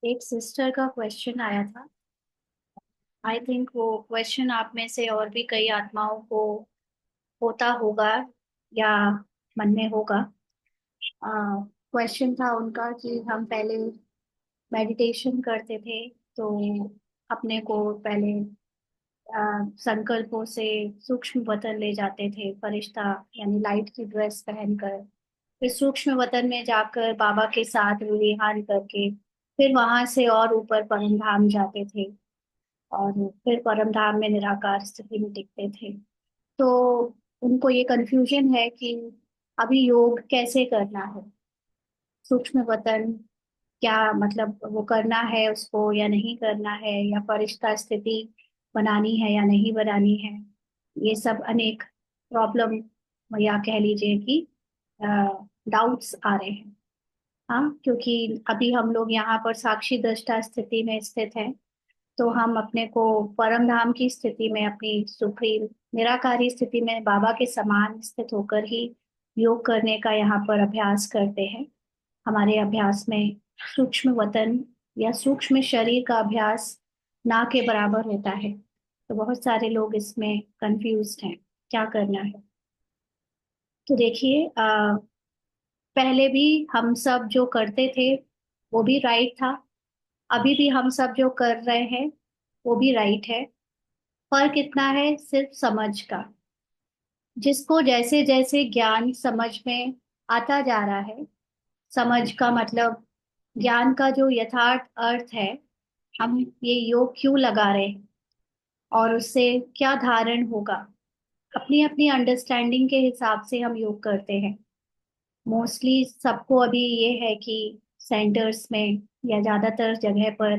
एक सिस्टर का क्वेश्चन आया था। आई थिंक वो क्वेश्चन आप में से और भी कई आत्माओं को होता होगा या मन में होगा। क्वेश्चन था उनका कि हम पहले मेडिटेशन करते थे तो अपने को पहले संकल्पों से सूक्ष्म वतन ले जाते थे फरिश्ता यानी लाइट की ड्रेस पहनकर। फिर सूक्ष्म वतन में जाकर बाबा के साथ विहार करके फिर वहां से और ऊपर परम धाम जाते थे और फिर परम धाम में निराकार स्थिति में टिकते थे। तो उनको ये कंफ्यूजन है कि अभी योग कैसे करना है, सूक्ष्म वतन क्या मतलब वो करना है उसको या नहीं करना है, या फरिश्ता स्थिति बनानी है या नहीं बनानी है। ये सब अनेक प्रॉब्लम या कह लीजिए कि डाउट्स आ रहे हैं। हाँ, क्योंकि अभी हम लोग यहाँ पर साक्षी दृष्टा स्थिति में स्थित हैं, तो हम अपने को परम धाम की स्थिति में अपनी सुप्रीम निराकारी स्थिति में बाबा के समान स्थित होकर ही योग करने का यहाँ पर अभ्यास करते हैं। हमारे अभ्यास में सूक्ष्म वतन या सूक्ष्म शरीर का अभ्यास ना के बराबर होता है। तो बहुत सारे लोग इसमें कंफ्यूज्ड हैं क्या करना है। तो देखिए, पहले भी हम सब जो करते थे वो भी राइट था, अभी भी हम सब जो कर रहे हैं वो भी राइट है। फर्क इतना है सिर्फ समझ का। जिसको जैसे जैसे ज्ञान समझ में आता जा रहा है, समझ का मतलब ज्ञान का जो यथार्थ अर्थ है, हम ये योग क्यों लगा रहे हैं और उससे क्या धारण होगा, अपनी अपनी अंडरस्टैंडिंग के हिसाब से हम योग करते हैं। मोस्टली सबको अभी ये है कि सेंटर्स में या ज्यादातर जगह पर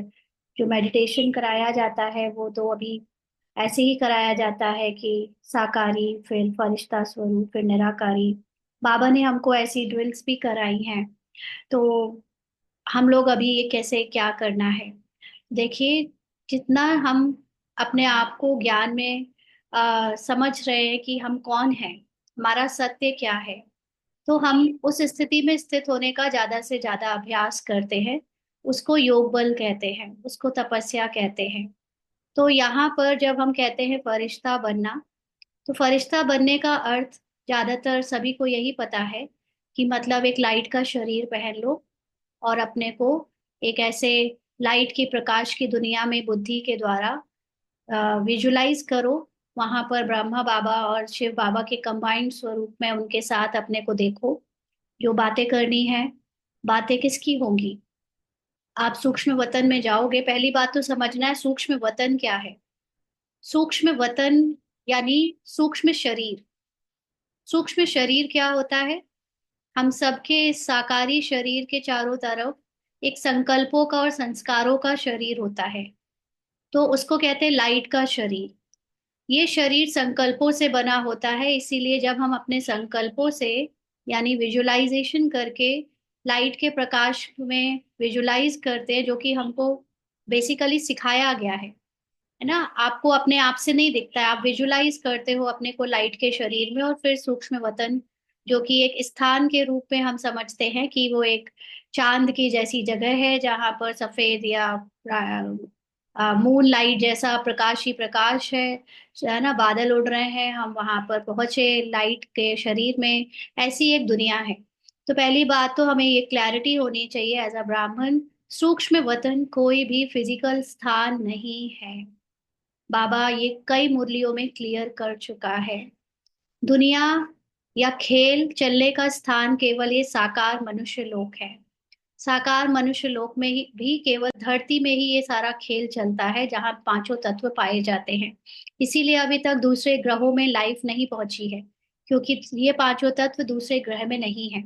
जो मेडिटेशन कराया जाता है वो तो अभी ऐसे ही कराया जाता है कि साकारी फिर फरिश्ता स्वरूप फिर निराकारी। बाबा ने हमको ऐसी ड्रिल्स भी कराई हैं। तो हम लोग अभी ये कैसे क्या करना है, देखिए, जितना हम अपने आप को ज्ञान में समझ रहे हैं कि हम कौन हैं, हमारा सत्य क्या है, तो हम उस स्थिति में स्थित होने का ज्यादा से ज्यादा अभ्यास करते हैं। उसको योग बल कहते हैं, उसको तपस्या कहते हैं। तो यहाँ पर जब हम कहते हैं फरिश्ता बनना, तो फरिश्ता बनने का अर्थ ज्यादातर सभी को यही पता है कि मतलब एक लाइट का शरीर पहन लो और अपने को एक ऐसे लाइट की प्रकाश की दुनिया में बुद्धि के द्वारा विजुलाइज करो। वहां पर ब्रह्मा बाबा और शिव बाबा के कंबाइंड स्वरूप में उनके साथ अपने को देखो। जो बातें करनी है, बातें किसकी होंगी। आप सूक्ष्म वतन में जाओगे, पहली बात तो समझना है सूक्ष्म वतन क्या है। सूक्ष्म वतन यानी सूक्ष्म शरीर। सूक्ष्म शरीर क्या होता है, हम सबके इस साकारी शरीर के चारों तरफ एक संकल्पों का और संस्कारों का शरीर होता है। तो उसको कहते हैं लाइट का शरीर। ये शरीर संकल्पों से बना होता है, इसीलिए जब हम अपने संकल्पों से यानी विजुलाइजेशन करके लाइट के प्रकाश में विजुलाइज करते हैं, जो कि हमको बेसिकली सिखाया गया है ना। आपको अपने आप से नहीं दिखता है, आप विजुलाइज करते हो अपने को लाइट के शरीर में। और फिर सूक्ष्म वतन जो कि एक स्थान के रूप में हम समझते हैं कि वो एक चांद की जैसी जगह है जहां पर सफेद या मून लाइट जैसा प्रकाश ही प्रकाश है ना। बादल उड़ रहे हैं, हम वहां पर पहुंचे लाइट के शरीर में। ऐसी एक दुनिया है। तो पहली बात तो हमें ये क्लैरिटी होनी चाहिए एज अ ब्राह्मण, सूक्ष्म वतन कोई भी फिजिकल स्थान नहीं है। बाबा ये कई मुरलियों में क्लियर कर चुका है। दुनिया या खेल चलने का स्थान केवल ये साकार मनुष्य लोक है। साकार मनुष्य लोक में ही भी केवल धरती में ही ये सारा खेल चलता है जहाँ पांचों तत्व पाए जाते हैं। इसीलिए अभी तक दूसरे ग्रहों में लाइफ नहीं पहुंची है, क्योंकि ये पांचों तत्व दूसरे ग्रह में नहीं है।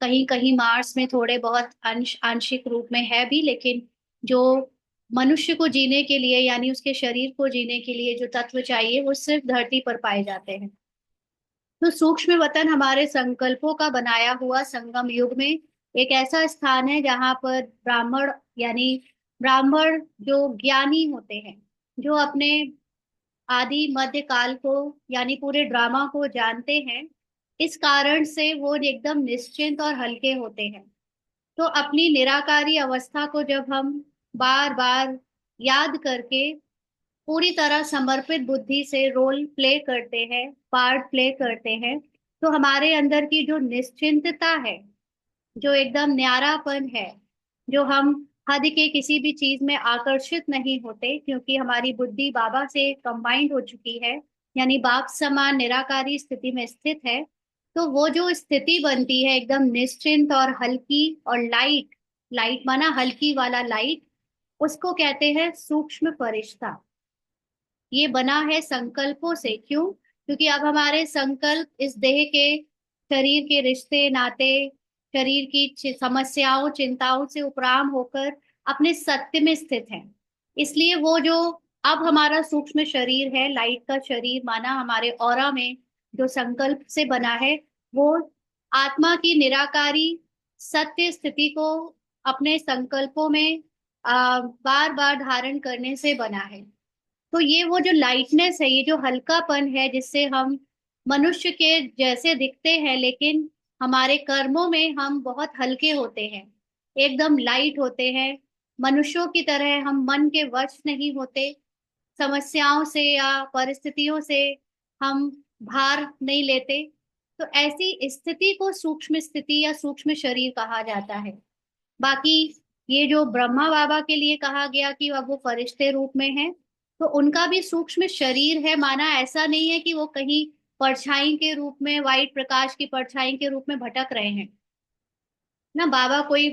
कहीं कहीं मार्स में थोड़े बहुत अंश आंशिक रूप में है भी, लेकिन जो मनुष्य को जीने के लिए यानी उसके शरीर को जीने के लिए जो तत्व चाहिए वो सिर्फ धरती पर पाए जाते हैं। तो सूक्ष्म वतन हमारे संकल्पों का बनाया हुआ संगम युग में एक ऐसा स्थान है जहाँ पर ब्राह्मण यानी ब्राह्मण जो ज्ञानी होते हैं, जो अपने आदि मध्य काल को यानी पूरे ड्रामा को जानते हैं, इस कारण से वो एकदम निश्चिंत और हल्के होते हैं। तो अपनी निराकारी अवस्था को जब हम बार बार याद करके पूरी तरह समर्पित बुद्धि से रोल प्ले करते हैं, पार्ट प्ले करते हैं, तो हमारे अंदर की जो निश्चिंतता है, जो एकदम न्यारापन है, जो हम हद के किसी भी चीज में आकर्षित नहीं होते क्योंकि हमारी बुद्धि बाबा से कंबाइंड हो चुकी है, यानी बाप समान निराकारी स्थिति में स्थित है। तो वो जो स्थिति बनती है एकदम निश्चिंत और हल्की और लाइट, लाइट माना हल्की वाला लाइट, उसको कहते हैं सूक्ष्म फरिश्ता। ये बना है संकल्पों से। क्यों? क्योंकि अब हमारे संकल्प इस देह के, शरीर के रिश्ते नाते, शरीर की समस्याओं चिंताओं से उपराम होकर अपने सत्य में स्थित है। इसलिए वो जो अब हमारा सूक्ष्म शरीर है, लाइट का शरीर माना हमारे ऑरा में जो संकल्प से बना है, वो आत्मा की निराकारी सत्य स्थिति को अपने संकल्पों में बार बार धारण करने से बना है। तो ये वो जो लाइटनेस है, ये जो हल्कापन है, जिससे हम मनुष्य के जैसे दिखते हैं, लेकिन हमारे कर्मों में हम बहुत हल्के होते हैं, एकदम लाइट होते हैं। मनुष्यों की तरह हम मन के वश नहीं होते, समस्याओं से या परिस्थितियों से हम भार नहीं लेते। तो ऐसी स्थिति को सूक्ष्म स्थिति या सूक्ष्म शरीर कहा जाता है। बाकी ये जो ब्रह्मा बाबा के लिए कहा गया कि अब वो फरिश्ते रूप में है, तो उनका भी सूक्ष्म शरीर है, माना ऐसा नहीं है कि वो कहीं परछाई के रूप में, वाइट प्रकाश की परछाई के रूप में भटक रहे हैं ना। बाबा कोई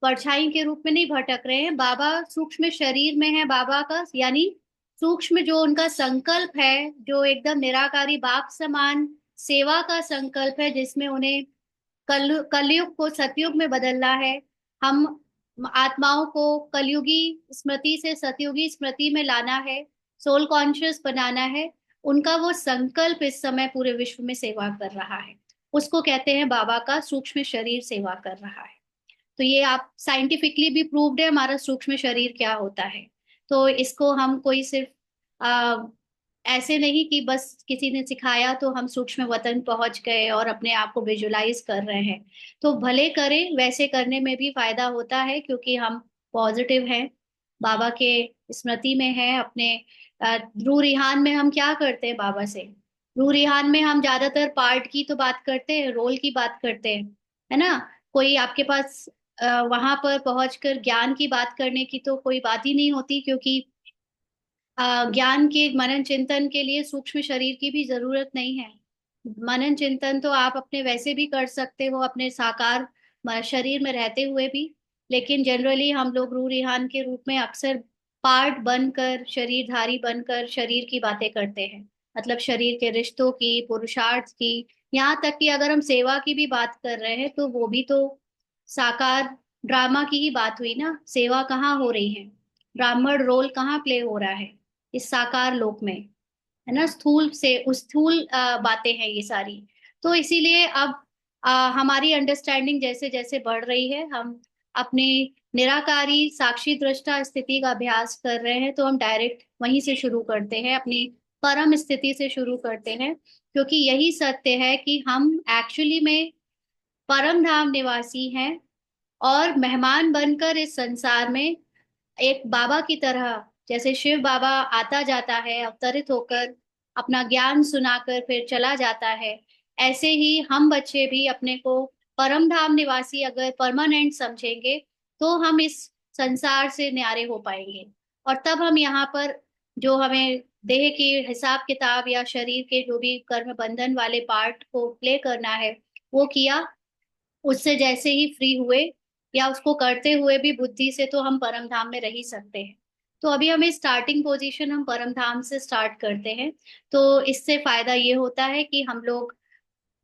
परछाई के रूप में नहीं भटक रहे हैं, बाबा सूक्ष्म शरीर में है बाबा का, यानी सूक्ष्म जो उनका संकल्प है, जो एकदम निराकारी बाप समान सेवा का संकल्प है, जिसमें उन्हें कलयुग को सतयुग में बदलना है। हम आत्माओं को कलयुगी स्मृति से सतयुगी स्मृति में लाना है, सोल कॉन्शियस बनाना है। उनका वो संकल्प इस समय पूरे विश्व में सेवा कर रहा है। उसको कहते हैं बाबा का सूक्ष्म शरीर सेवा कर रहा है। तो ये आप साइंटिफिकली भी प्रूव्ड है हमारा सूक्ष्म शरीर क्या होता है। तो इसको हम कोई सिर्फ आ, ऐसे नहीं कि बस किसी ने सिखाया तो हम सूक्ष्म वतन पहुंच गए और अपने आप को विजुलाइज कर रहे हैं। तो भले करें, वैसे करने में भी फायदा होता है क्योंकि हम पॉजिटिव हैं, बाबा के स्मृति में है। अपने रू रिहान में हम क्या करते हैं बाबा से? रू रिहान में हम ज्यादातर पार्ट की तो बात करते हैं, रोल की बात करते हैं, है ना। कोई आपके पास वहां पर पहुंचकर ज्ञान की बात करने की तो कोई बात ही नहीं होती, क्योंकि ज्ञान के मनन चिंतन के लिए सूक्ष्म शरीर की भी जरूरत नहीं है। मनन चिंतन तो आप अपने वैसे भी कर सकते हो, अपने साकार शरीर में रहते हुए भी। लेकिन जनरली हम लोग रूह रिहान के रूप में अक्सर पार्ट बनकर, शरीरधारी बनकर शरीर की बातें करते हैं, मतलब शरीर के रिश्तों की, पुरुषार्थ की, यहाँ तक कि अगर हम सेवा की भी बात कर रहे हैं तो वो भी तो साकार ड्रामा की ही बात हुई ना। सेवा कहाँ हो रही है, ब्राह्मण रोल कहाँ प्ले हो रहा है इस साकार लोक में, है ना। स्थूल से उस स्थूल बातें हैं ये सारी। तो इसीलिए अब हमारी अंडरस्टैंडिंग जैसे जैसे बढ़ रही है, हम अपनी निराकारी साक्षी दृष्टा स्थिति का अभ्यास कर रहे हैं, तो हम डायरेक्ट वहीं से शुरू करते हैं, अपनी परम स्थिति से शुरू करते हैं। क्योंकि यही सत्य है कि हम एक्चुअली में परम धाम निवासी हैं, और मेहमान बनकर इस संसार में एक बाबा की तरह, जैसे शिव बाबा आता जाता है अवतरित होकर, अपना ज्ञान सुनाकर फिर चला जाता है, ऐसे ही हम बच्चे भी अपने को परम धाम निवासी अगर परमानेंट समझेंगे, तो हम इस संसार से न्यारे हो पाएंगे। और तब हम यहाँ पर जो हमें देह के हिसाब किताब या शरीर के जो भी कर्म बंधन वाले पार्ट को प्ले करना है, वो किया, उससे जैसे ही फ्री हुए या उसको करते हुए भी बुद्धि से, तो हम परम धाम में रह ही सकते हैं। तो अभी हमें स्टार्टिंग पोजीशन हम परम धाम से स्टार्ट करते हैं। तो इससे फायदा ये होता है कि हम लोग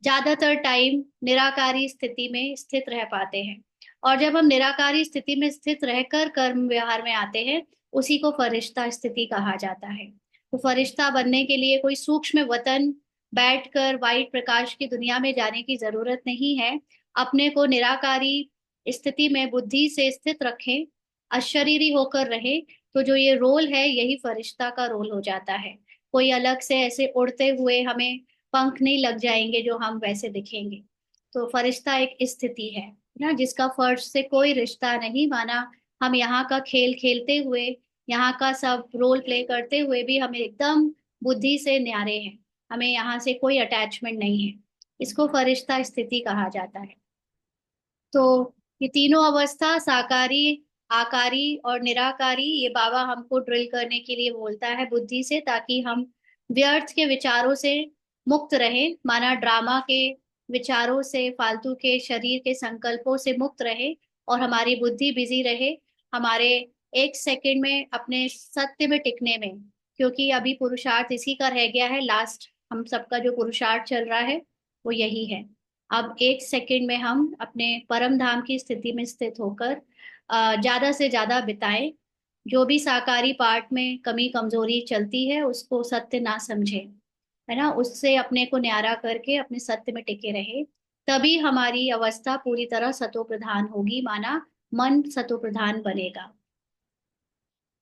ज्यादातर टाइम निराकारी स्थिति में स्थित रह पाते हैं। और जब हम निराकारी स्थिति में स्थित रहकर कर्म व्यवहार में आते हैं, उसी को फरिश्ता स्थिति कहा जाता है। तो फरिश्ता बनने के लिए कोई सूक्ष्म वतन बैठकर वाइट प्रकाश की दुनिया में जाने की जरूरत नहीं है। अपने को निराकारी स्थिति में बुद्धि से स्थित रखें, अशरीरी होकर रहे, तो जो ये रोल है यही फरिश्ता का रोल हो जाता है। कोई अलग से ऐसे उड़ते हुए हमें पंख नहीं लग जाएंगे जो हम वैसे दिखेंगे। तो फरिश्ता एक स्थिति है ना, जिसका फर्श से कोई रिश्ता नहीं, माना हम यहाँ का खेल खेलते हुए, यहाँ का सब रोल प्ले करते हुए भी हम एकदम बुद्धि से न्यारे हैं, हमें यहाँ से कोई अटैचमेंट नहीं है। इसको फरिश्ता स्थिति कहा जाता है। तो ये तीनों अवस्था, साकारी, आकारी और निराकारी, ये बाबा हमको ड्रिल करने के लिए बोलता है बुद्धि से, ताकि हम व्यर्थ के विचारों से मुक्त रहें, माना ड्रामा के विचारों से, फालतू के शरीर के संकल्पों से मुक्त रहे, और हमारी बुद्धि बिजी रहे हमारे एक सेकंड में अपने सत्य में टिकने में। क्योंकि अभी पुरुषार्थ इसी का रह गया है, लास्ट हम सबका जो पुरुषार्थ चल रहा है वो यही है। अब एक सेकंड में हम अपने परम धाम की स्थिति में स्थित होकर ज्यादा से ज्यादा बिताएं। जो भी साकारी पार्ट में कमी कमजोरी चलती है उसको सत्य ना समझे, है ना, उससे अपने को न्यारा करके अपने सत्य में टिके रहे। तभी हमारी अवस्था पूरी तरह सतो प्रधान होगी, माना मन सतो प्रधान बनेगा।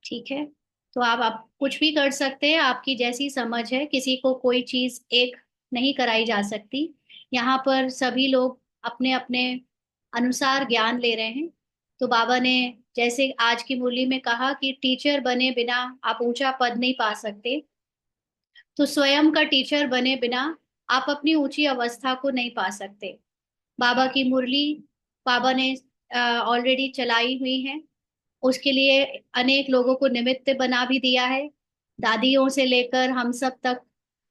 ठीक है। तो आप कुछ भी कर सकते हैं, आपकी जैसी समझ है, किसी को कोई चीज एक नहीं कराई जा सकती। यहाँ पर सभी लोग अपने अपने अनुसार ज्ञान ले रहे हैं। तो बाबा ने जैसे आज की मुरली में कहा कि टीचर बने बिना आप ऊंचा पद नहीं पा सकते, तो स्वयं का टीचर बने बिना आप अपनी ऊंची अवस्था को नहीं पा सकते। बाबा की मुरली बाबा ने ऑलरेडी चलाई हुई है, उसके लिए अनेक लोगों को निमित्त बना भी दिया है। दादियों से लेकर हम सब तक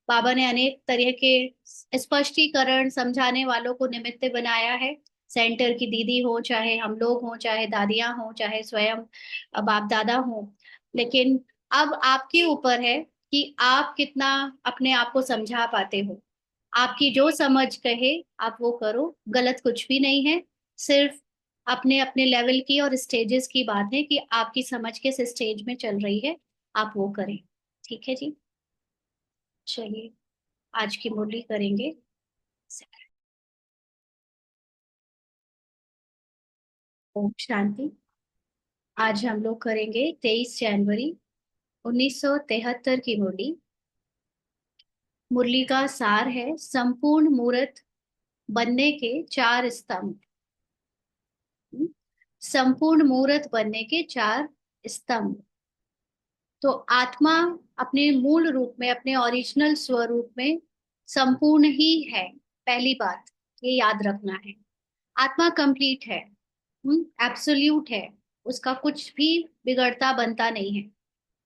बाबा ने अनेक तरह के स्पष्टीकरण समझाने वालों को निमित्त बनाया है। सेंटर की दीदी हो, चाहे हम लोग हों, चाहे दादियां हों, चाहे स्वयं बाप दादा हों। लेकिन अब आपके ऊपर है कि आप कितना अपने आप को समझा पाते हो। आपकी जो समझ कहे आप वो करो, गलत कुछ भी नहीं है। सिर्फ अपने अपने लेवल की और स्टेजेस की बात है कि आपकी समझ किस स्टेज में चल रही है, आप वो करें। ठीक है जी। चलिए आज की मुरली करेंगे। ओम शांति। आज हम लोग करेंगे 23 जनवरी 1973 की मुरली। मुरली का सार है संपूर्ण मूर्त बनने के 4 स्तंभ। संपूर्ण मूर्त बनने के 4 स्तंभ। तो आत्मा अपने मूल रूप में, अपने ओरिजिनल स्वरूप में संपूर्ण ही है। पहली बात ये याद रखना है, आत्मा कंप्लीट है, एब्सोल्यूट है, उसका कुछ भी बिगड़ता बनता नहीं है।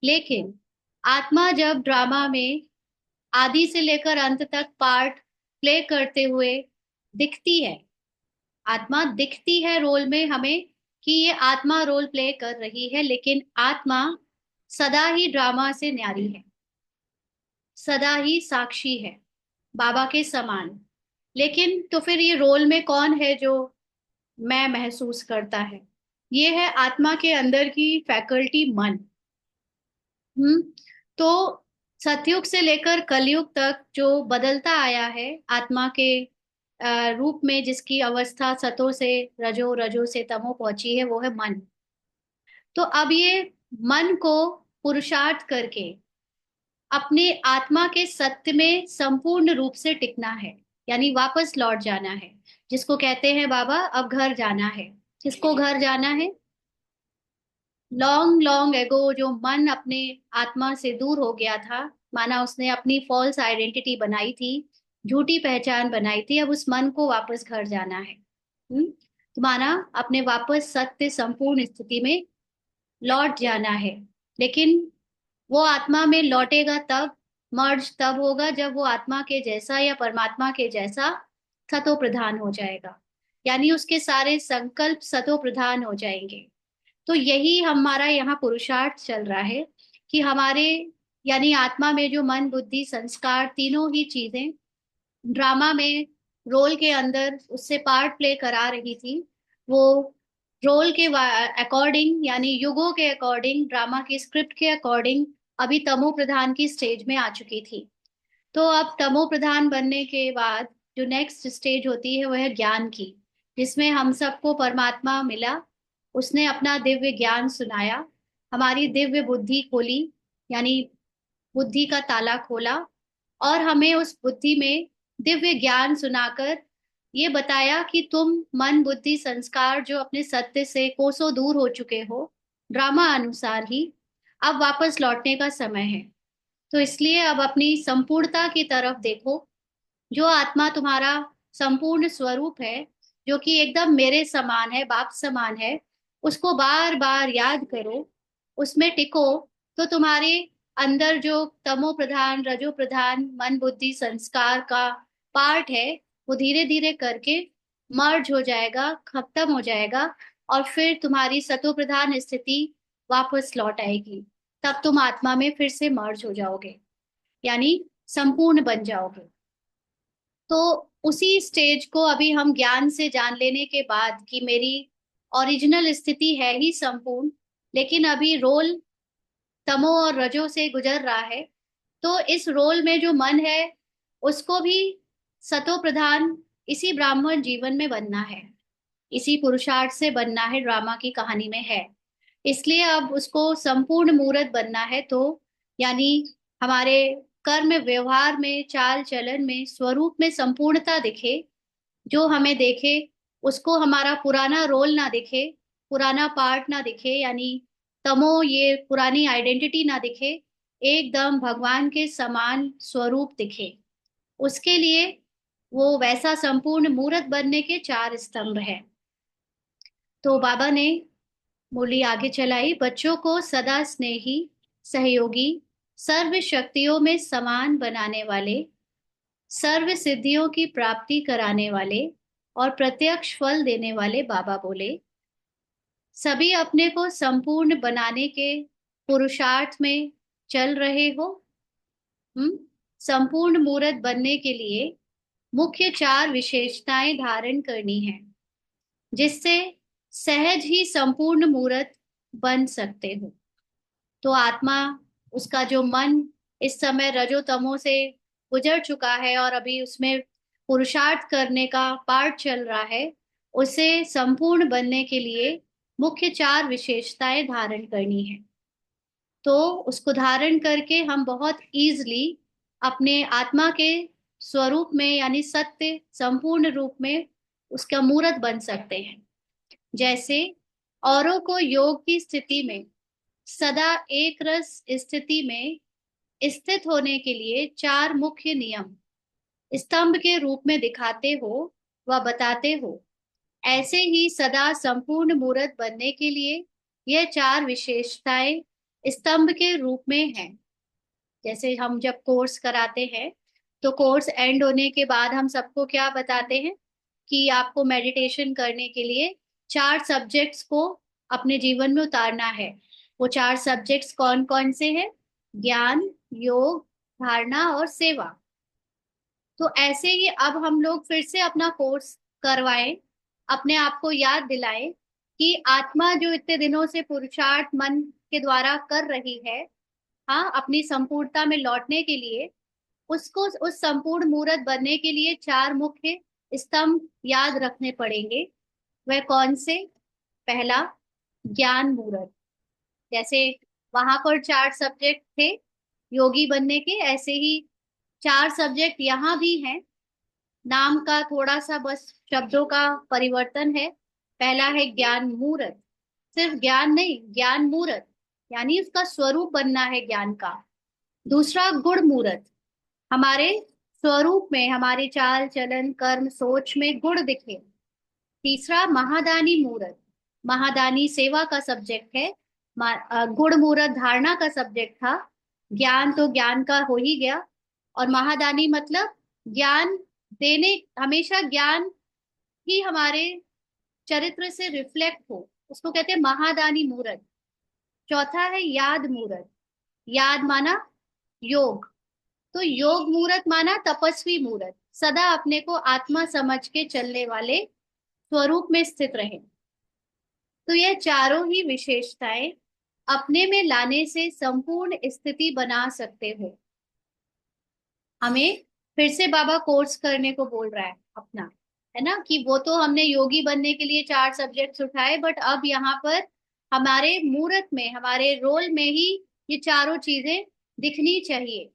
लेकिन आत्मा जब ड्रामा में आदि से लेकर अंत तक पार्ट प्ले करते हुए दिखती है, आत्मा दिखती है रोल में हमें कि ये आत्मा रोल प्ले कर रही है, लेकिन आत्मा सदा ही ड्रामा से न्यारी है, सदा ही साक्षी है, बाबा के समान। लेकिन तो फिर ये रोल में कौन है जो मैं महसूस करता है? ये है आत्मा के अंदर की फैकल्टी मन। हम्म। तो सतयुग से लेकर कलयुग तक जो बदलता आया है आत्मा के रूप में, जिसकी अवस्था सतो से रजो, रजो से तमो पहुंची है, वो है मन। तो अब ये मन को पुरुषार्थ करके अपने आत्मा के सत्य में संपूर्ण रूप से टिकना है, यानी वापस लौट जाना है, जिसको कहते हैं बाबा अब घर जाना है। किसको घर जाना है? लॉन्ग लॉन्ग एगो जो मन अपने आत्मा से दूर हो गया था, माना उसने अपनी फॉल्स आइडेंटिटी बनाई थी, झूठी पहचान बनाई थी, अब उस मन को वापस घर जाना है। तो माना अपने वापस सत्य संपूर्ण स्थिति में लौट जाना है। लेकिन वो आत्मा में लौटेगा तब, मर्ज तब होगा जब वो आत्मा के जैसा या परमात्मा के जैसा सतो प्रधान हो जाएगा, यानी उसके सारे संकल्प सतो प्रधान हो जाएंगे। तो यही हमारा यहाँ पुरुषार्थ चल रहा है कि हमारे, यानी आत्मा में जो मन बुद्धि संस्कार तीनों ही चीजें ड्रामा में रोल के अंदर उससे पार्ट प्ले करा रही थी, वो रोल के अकॉर्डिंग, यानी युगों के अकॉर्डिंग, ड्रामा की स्क्रिप्ट के अकॉर्डिंग अभी तमो प्रधान की स्टेज में आ चुकी थी। तो अब तमो प्रधान बनने के बाद जो नेक्स्ट स्टेज होती है वह है ज्ञान की, जिसमें हम सबको परमात्मा मिला, उसने अपना दिव्य ज्ञान सुनाया, हमारी दिव्य बुद्धि खोली, यानी बुद्धि का ताला खोला, और हमें उस बुद्धि में दिव्य ज्ञान सुनाकर ये बताया कि तुम मन बुद्धि संस्कार जो अपने सत्य से कोसों दूर हो चुके हो, ड्रामा अनुसार ही अब वापस लौटने का समय है। तो इसलिए अब अपनी संपूर्णता की तरफ देखो। जो आत्मा तुम्हारा संपूर्ण स्वरूप है, जो कि एकदम मेरे समान है, बाप समान है, उसको बार बार याद करो, उसमें टिको। तो तुम्हारे अंदर जो तमो प्रधान रजो प्रधान मन बुद्धि संस्कार का पार्ट है, वो धीरे धीरे करके मर्ज हो जाएगा, खत्म हो जाएगा। और फिर तुम्हारी सतो प्रधान स्थिति वापस लौट आएगी। तब तुम आत्मा में फिर से मर्ज हो जाओगे, यानी संपूर्ण बन जाओगे। तो उसी स्टेज को अभी हम ज्ञान से जान लेने के बाद कि मेरी ओरिजिनल स्थिति है ही संपूर्ण, लेकिन अभी रोल तमो और रजो से गुजर रहा है। तो इस रोल में जो मन है, उसको भी सतो प्रधान इसी ब्राह्मण जीवन में बनना है, इसी पुरुषार्थ से बनना है, ड्रामा की कहानी में है। इसलिए अब उसको संपूर्ण मूर्त बनना है। तो यानी हमारे कर्म व्यवहार में, चाल चलन में, स्वरूप में संपूर्णता दिखे। जो हमें देखे, उसको हमारा पुराना रोल ना दिखे, पुराना पार्ट ना दिखे, यानी तमो ये पुरानी आइडेंटिटी ना दिखे, एकदम भगवान के समान स्वरूप दिखे। उसके लिए वो वैसा संपूर्ण मूर्त बनने के चार स्तंभ है। तो बाबा ने मुरली आगे चलाई। बच्चों को सदा स्नेही, सहयोगी, सर्व शक्तियों में समान बनाने वाले, सर्व सिद्धियों की प्राप्ति कराने वाले और प्रत्यक्ष फल देने वाले बाबा बोले, सभी अपने को संपूर्ण बनाने के पुरुषार्थ में चल रहे हो। संपूर्ण मूर्त बनने के लिए मुख्य चार विशेषताएं धारण करनी है, जिससे सहज ही संपूर्ण मूर्त बन सकते हो। तो आत्मा, उसका जो मन इस समय रजो तमो से गुजर चुका है और अभी उसमें पुरुषार्थ करने का पार्ट चल रहा है, उसे संपूर्ण बनने के लिए मुख्य चार विशेषताएं धारण करनी है। तो उसको धारण करके हम बहुत इजली अपने आत्मा के स्वरूप में, यानी सत्य संपूर्ण रूप में उसका मूर्त बन सकते हैं। जैसे औरों को योग की स्थिति में सदा एक रस स्थिति में स्थित होने के लिए चार मुख्य नियम स्तंभ के रूप में दिखाते हो व बताते हो, ऐसे ही सदा संपूर्ण मूर्त बनने के लिए यह चार विशेषताएं स्तंभ के रूप में हैं। जैसे हम जब कोर्स कराते हैं, तो कोर्स एंड होने के बाद हम सबको क्या बताते हैं कि आपको मेडिटेशन करने के लिए चार सब्जेक्ट्स को अपने जीवन में उतारना है। वो चार सब्जेक्ट्स कौन कौन से हैं? ज्ञान, योग, धारणा और सेवा। तो ऐसे ही अब हम लोग फिर से अपना कोर्स करवाएं, अपने आप को याद दिलाएं कि आत्मा जो इतने दिनों से पुरुषार्थ मन के द्वारा कर रही है, हाँ, अपनी संपूर्णता में लौटने के लिए, उसको उस संपूर्ण मूर्त बनने के लिए चार मुख्य स्तंभ याद रखने पड़ेंगे। वह कौन से? पहला, ज्ञान मूर्त। जैसे वहां पर चार सब्जेक्ट थे योगी बनने के, ऐसे ही चार सब्जेक्ट यहाँ भी हैं। नाम का थोड़ा सा बस शब्दों का परिवर्तन है। पहला है ज्ञान मूर्त, सिर्फ ज्ञान नहीं, ज्ञान मूर्त, यानी उसका स्वरूप बनना है ज्ञान का। दूसरा गुण मूर्त, हमारे स्वरूप में, हमारे चाल चलन कर्म सोच में गुण दिखे। तीसरा महादानी मूर्त, महादानी सेवा का सब्जेक्ट है। गुण मूर्त धारणा का सब्जेक्ट था। ज्ञान तो ज्ञान का हो ही गया, और महादानी मतलब ज्ञान देने, हमेशा ज्ञान ही हमारे चरित्र से रिफ्लेक्ट हो, उसको कहते हैं महादानी मूर्त। चौथा है याद मूर्त, याद माना योग, तो योग मूर्त माना तपस्वी मूर्त, सदा अपने को आत्मा समझ के चलने वाले स्वरूप में स्थित रहे। तो यह चारों ही विशेषताएं अपने में लाने से संपूर्ण स्थिति बना सकते हो। हमें फिर से बाबा कोर्स करने को बोल रहा है अपना, है ना, कि वो तो हमने योगी बनने के लिए चार सब्जेक्ट्स उठाए, बट अब यहाँ पर हमारे मूर्त में, हमारे रोल में ही ये चारों चीजें दिखनी चाहिए।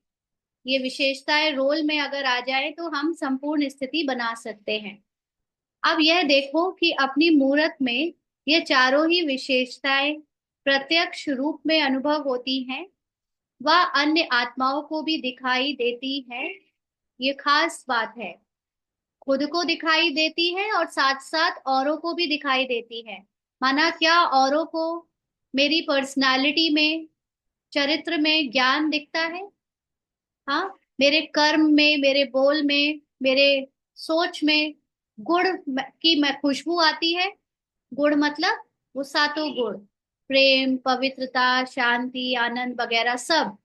ये विशेषताएं रोल में अगर आ जाए तो हम संपूर्ण स्थिति बना सकते हैं। अब यह देखो कि अपनी मूर्त में ये चारों ही विशेषताएं प्रत्यक्ष रूप में अनुभव होती हैं, वह अन्य आत्माओं को भी दिखाई देती है। ये खास बात है, खुद को दिखाई देती है और साथ साथ औरों को भी दिखाई देती है। माना क्या, औरों को मेरी पर्सनालिटी में, चरित्र में ज्ञान दिखता है। हाँ, मेरे कर्म में, मेरे बोल में, मेरे सोच में की मैं खुशबू आती है। गुण मतलब वो सातों गुण, प्रेम, पवित्रता, शांति, आनंद वगैरह सब।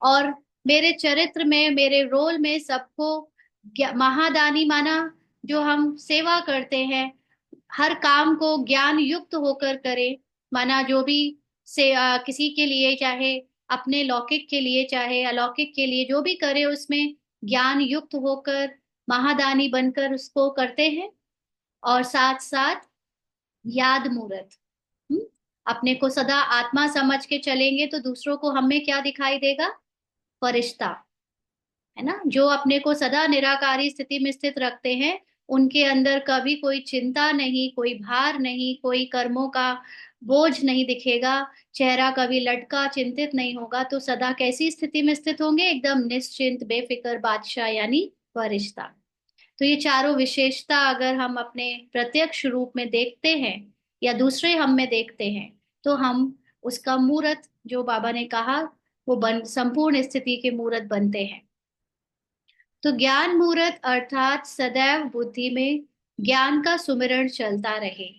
और मेरे चरित्र में, मेरे रोल में सबको महादानी माना, जो हम सेवा करते हैं, हर काम को ज्ञान युक्त होकर करें। माना जो भी से किसी के लिए, चाहे अपने लौकिक के लिए चाहे अलौकिक के लिए, जो भी करे उसमें ज्ञान युक्त होकर महादानी बनकर उसको करते हैं। और साथ साथ याद मूर्त, हम्म, अपने को सदा आत्मा समझ के चलेंगे तो दूसरों को हमें क्या दिखाई देगा? फरिश्ता। है ना, जो अपने को सदा निराकारी स्थिति में स्थित रखते हैं, उनके अंदर कभी कोई चिंता नहीं, कोई भार नहीं, कोई कर्मों का बोझ नहीं दिखेगा। चेहरा कभी लटका, चिंतित नहीं होगा, तो सदा कैसी स्थिति में स्थित होंगे? एकदम निश्चिंत, बेफिक्र बादशाह यानी फरिश्ता। तो ये चारों विशेषता अगर हम अपने प्रत्यक्ष रूप में देखते हैं या दूसरे हम में देखते हैं, तो हम उसका मूर्त, जो बाबा ने कहा, वो बन संपूर्ण स्थिति के मूर्त बनते हैं। तो ज्ञान मूर्त अर्थात सदैव बुद्धि में ज्ञान का सुमिरण चलता रहे।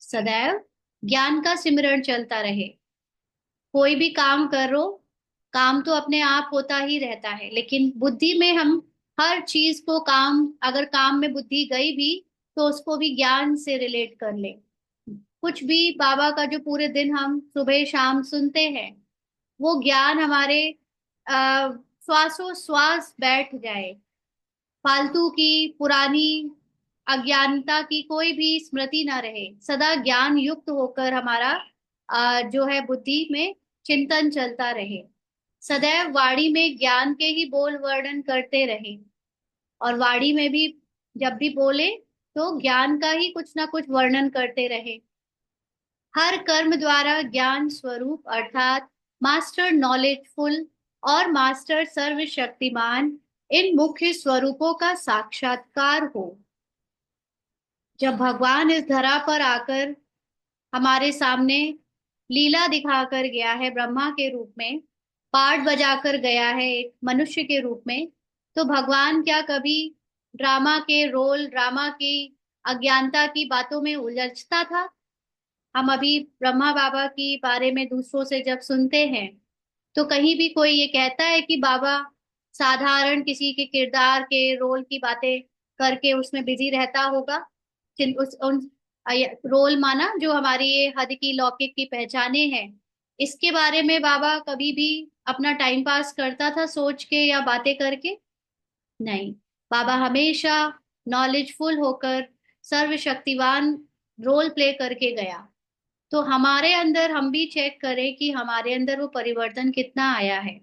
सदैव ज्ञान का सिमरण चलता रहे। कोई भी काम करो, काम तो अपने आप होता ही रहता है, लेकिन बुद्धि में हम हर चीज को, काम अगर काम में बुद्धि गई भी तो उसको भी ज्ञान से रिलेट कर ले। कुछ भी बाबा का जो पूरे दिन हम सुबह शाम सुनते हैं, वो ज्ञान हमारे श्वासोश्वास बैठ जाए। फालतू की, पुरानी अज्ञानता की कोई भी स्मृति ना रहे, सदा ज्ञान युक्त होकर हमारा जो है बुद्धि में चिंतन चलता रहे। सदैव वाणी में ज्ञान के ही बोल वर्णन करते रहे, और वाणी में भी जब भी बोले तो ज्ञान का ही कुछ ना कुछ वर्णन करते रहे। हर कर्म द्वारा ज्ञान स्वरूप अर्थात मास्टर नॉलेजफुल और मास्टर सर्वशक्तिमान, इन मुख्य स्वरूपों का साक्षात्कार हो। जब भगवान इस धरा पर आकर हमारे सामने लीला दिखाकर गया है ब्रह्मा के रूप में, पार्ट बजाकर गया है एक मनुष्य के रूप में, तो भगवान क्या कभी ड्रामा के रोल, ड्रामा की अज्ञानता की बातों में उलझता था? हम अभी ब्रह्मा बाबा की बारे में दूसरों से जब सुनते हैं, तो कहीं भी कोई ये कहता है कि बाबा साधारण किसी के किरदार के रोल की बातें करके उसमें बिजी रहता होगा? उन रोल माना जो हमारी ये हद की लौकिक की पहचाने हैं, इसके बारे में बाबा कभी भी अपना टाइम पास करता था सोच के या बातें करके? नहीं। बाबा हमेशा नॉलेजफुल होकर सर्वशक्तिवान रोल प्ले करके गया। तो हमारे अंदर हम भी चेक करें कि हमारे अंदर वो परिवर्तन कितना आया है।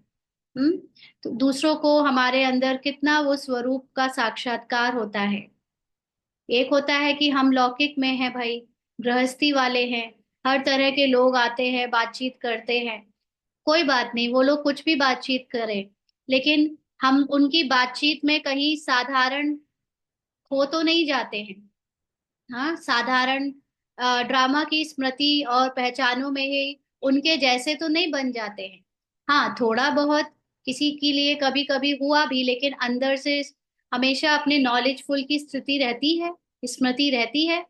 हम्म, तो दूसरों को हमारे अंदर कितना वो स्वरूप का साक्षात्कार होता है। एक होता है कि हम लौकिक में हैं भाई, गृहस्थी वाले हैं, हर तरह के लोग आते हैं, बातचीत करते हैं, कोई बात नहीं, वो लोग कुछ भी बातचीत करें, लेकिन हम उनकी बातचीत में कहीं साधारण हो तो नहीं जाते हैं। हाँ, साधारण ड्रामा की स्मृति और पहचानों में ही उनके जैसे तो नहीं बन जाते हैं। हाँ, थोड़ा बहुत किसी के लिए कभी कभी हुआ भी, लेकिन अंदर से हमेशा अपने नॉलेजफुल की स्थिति रहती है, स्मृति रहती है।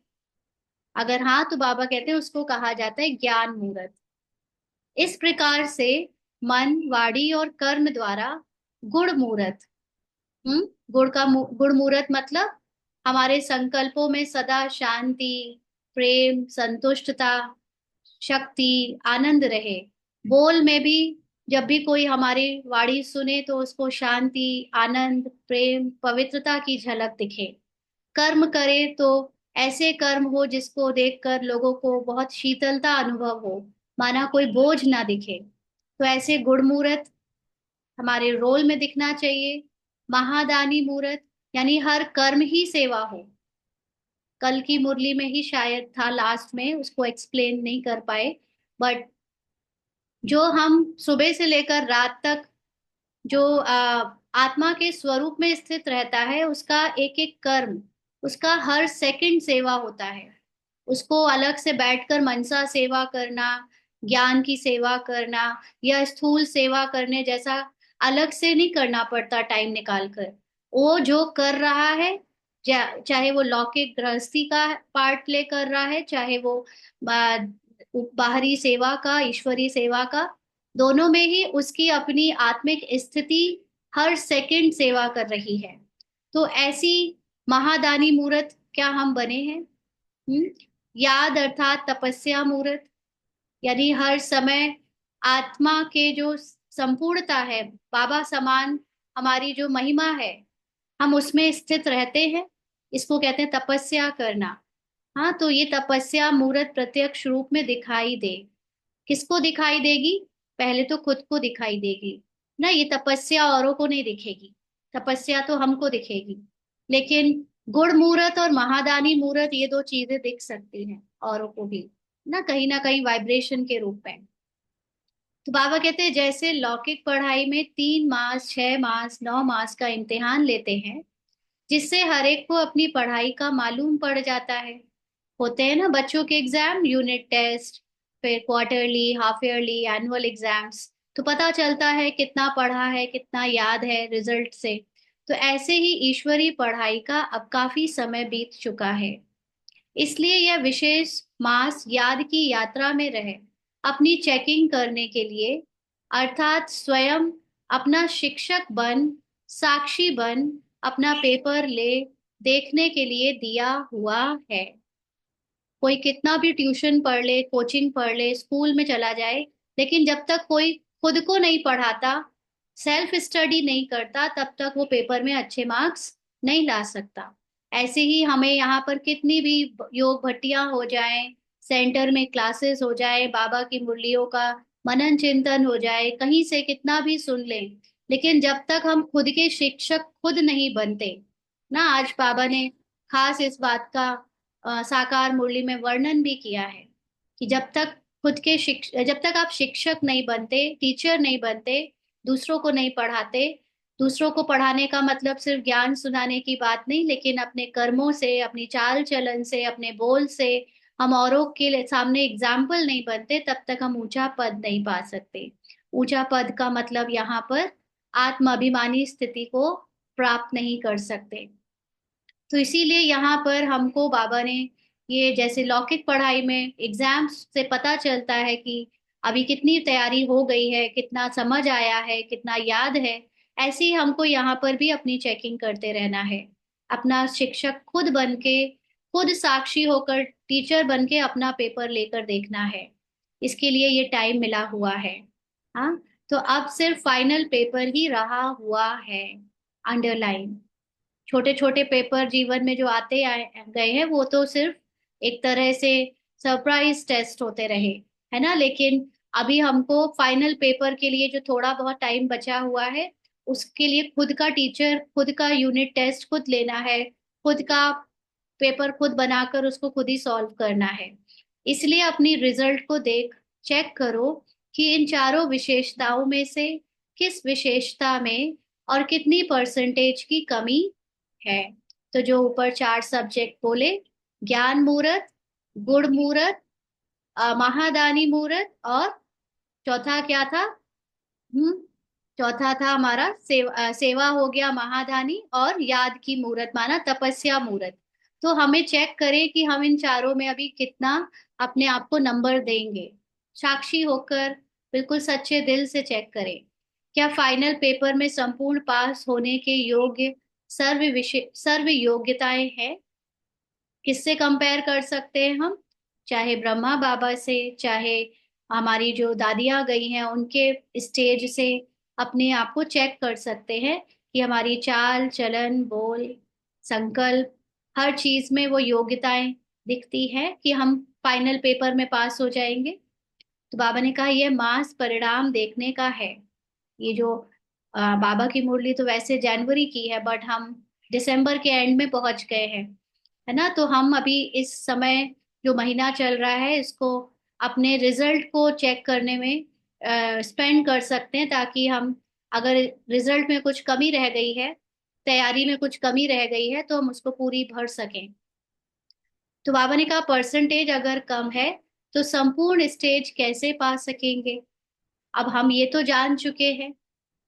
अगर हाँ, तो बाबा कहते हैं उसको कहा जाता है ज्ञान मूर्त। इस प्रकार से मन, वाणी और कर्म द्वारा गुण मूर्त, हम्म, गुण मूर्त मतलब हमारे संकल्पों में सदा शांति, प्रेम, संतुष्टता, शक्ति, आनंद रहे। बोल में भी जब भी कोई हमारी वाणी सुने तो उसको शांति, आनंद, प्रेम, पवित्रता की झलक दिखे। कर्म करे तो ऐसे कर्म हो जिसको देखकर लोगों को बहुत शीतलता अनुभव हो, माना कोई बोझ ना दिखे। तो ऐसे गुणमूर्त हमारे रोल में दिखना चाहिए। महादानी मूर्त यानी हर कर्म ही सेवा हो। कल की मुरली में ही शायद था, लास्ट में उसको एक्सप्लेन नहीं कर पाए। बट जो हम सुबह से लेकर रात तक जो आत्मा के स्वरूप में स्थित रहता है, उसका एक एक कर्म, उसका हर सेकंड सेवा होता है। उसको अलग से बैठकर मनसा सेवा करना, ज्ञान की सेवा करना, या स्थूल सेवा करने जैसा अलग से नहीं करना पड़ता टाइम निकाल कर। वो जो कर रहा है, चाहे वो लौकिक गृहस्थी का पार्ट प्ले कर रहा है, चाहे वो बाहरी सेवा का, ईश्वरी सेवा का, दोनों में ही उसकी अपनी आत्मिक स्थिति हर सेकंड सेवा कर रही है। तो ऐसी महादानी मूर्त क्या हम बने हैं? हम्म। याद अर्थात तपस्या मूर्त, यानी हर समय आत्मा के जो संपूर्णता है, बाबा समान हमारी जो महिमा है, हम उसमें स्थित रहते हैं। इसको कहते हैं तपस्या करना। हाँ, तो ये तपस्या मूर्त प्रत्यक्ष रूप में दिखाई दे। किसको दिखाई देगी? पहले तो खुद को दिखाई देगी ना, ये तपस्या औरों को नहीं दिखेगी। तपस्या तो हमको दिखेगी, लेकिन गुड़ मूरत और महादानी मूरत, ये दो चीजें दिख सकती हैं औरों को भी ना कहीं वाइब्रेशन के रूप में। तो बाबा कहते हैं जैसे लौकिक पढ़ाई में 3 मास, 6 मास, 9 मास का इम्तिहान लेते हैं, जिससे हर एक को अपनी पढ़ाई का मालूम पड़ जाता है। होते हैं ना बच्चों के एग्जाम, यूनिट टेस्ट, फिर quarterly, half yearly, annual exams, तो पता चलता है कितना पढ़ा है, कितना याद है रिजल्ट से। तो ऐसे ही ईश्वरी पढ़ाई का अब काफी समय बीत चुका है। इसलिए यह विशेष मास याद की यात्रा में रहे, अपनी चेकिंग करने के लिए, अर्थात स्वयं अपना शिक्षक बन, साक्षी बन, अपना पेपर ले देखने के लिए दिया हुआ है। कोई कितना भी ट्यूशन पढ़ ले, कोचिंग पढ़ ले, स्कूल में चला जाए, लेकिन जब तक कोई खुद को नहीं पढ़ाता, सेल्फ स्टडी नहीं करता, तब तक वो पेपर में अच्छे मार्क्स नहीं ला सकता। ऐसे ही हमें यहाँ पर कितनी भी योग भट्टियां हो जाएं, सेंटर में क्लासेस हो जाए, बाबा की मुरलियों का मनन चिंतन हो जाए, कहीं से कितना भी सुन लें, लेकिन जब तक हम खुद के शिक्षक खुद नहीं बनते ना, आज बाबा ने खास इस बात का साकार मुरली में वर्णन भी किया है कि जब तक आप शिक्षक नहीं बनते, टीचर नहीं बनते, दूसरों को नहीं पढ़ाते। दूसरों को पढ़ाने का मतलब सिर्फ ज्ञान सुनाने की बात नहीं, लेकिन अपने कर्मों से, अपनी चाल चलन से, अपने बोल से हम औरों के सामने एग्जाम्पल नहीं बनते, तब तक हम ऊंचा पद नहीं पा सकते। ऊंचा पद का मतलब यहाँ पर आत्म अभिमानी स्थिति को प्राप्त नहीं कर सकते। तो इसीलिए यहाँ पर हमको बाबा ने, ये जैसे लौकिक पढ़ाई में एग्जाम्स से पता चलता है कि अभी कितनी तैयारी हो गई है, कितना समझ आया है, कितना याद है, ऐसे ही हमको यहाँ पर भी अपनी चेकिंग करते रहना है। अपना शिक्षक खुद बन के, खुद साक्षी होकर, टीचर बन के अपना पेपर लेकर देखना है। इसके लिए ये टाइम मिला हुआ है। हाँ, तो अब सिर्फ फाइनल पेपर ही रहा हुआ है, अंडरलाइन। छोटे छोटे पेपर जीवन में जो आते आए गए हैं, वो तो सिर्फ एक तरह से सरप्राइज टेस्ट होते रहे, है ना। लेकिन अभी हमको फाइनल पेपर के लिए जो थोड़ा बहुत टाइम बचा हुआ है, उसके लिए खुद का टीचर, खुद का यूनिट टेस्ट खुद लेना है, खुद का पेपर खुद बनाकर उसको खुद ही सॉल्व करना है। इसलिए अपनी रिजल्ट को देख चेक करो कि इन चारों विशेषताओं में से किस विशेषता में और कितनी परसेंटेज की कमी है। तो जो ऊपर 4 सब्जेक्ट बोले, ज्ञान मूर्त, गुड़ मूर्त, महादानी मूर्त, और चौथा क्या था? हम्म चौथा था हमारा सेवा हो गया महादानी, और याद की मूर्त माना तपस्या मूर्त। तो हमें चेक करें कि हम इन चारों में अभी कितना अपने आप को नंबर देंगे। साक्षी होकर बिल्कुल सच्चे दिल से चेक करें, क्या फाइनल पेपर में संपूर्ण पास होने के योग्य सर्व योग्यताएं हैं। किससे कंपेयर कर सकते हैं हम? चाहे ब्रह्मा बाबा से, चाहे हमारी जो दादियां गई हैं उनके स्टेज से, अपने आप को चेक कर सकते हैं कि हमारी चाल चलन, बोल, संकल्प, हर चीज में वो योग्यताएं दिखती है कि हम फाइनल पेपर में पास हो जाएंगे। तो बाबा ने कहा यह मास परिणाम देखने का है। ये जो बाबा की मुरली तो वैसे जनवरी की है, बट हम दिसंबर के एंड में पहुंच गए हैं। है ना। तो हम अभी इस समय जो महीना चल रहा है इसको अपने रिजल्ट को चेक करने में स्पेंड कर सकते हैं, ताकि हम अगर रिजल्ट में कुछ कमी रह गई है, तैयारी में कुछ कमी रह गई है, तो हम उसको पूरी भर सकें। तो बाबा ने कहा परसेंटेज अगर कम है तो संपूर्ण स्टेज कैसे पा सकेंगे। अब हम ये तो जान चुके हैं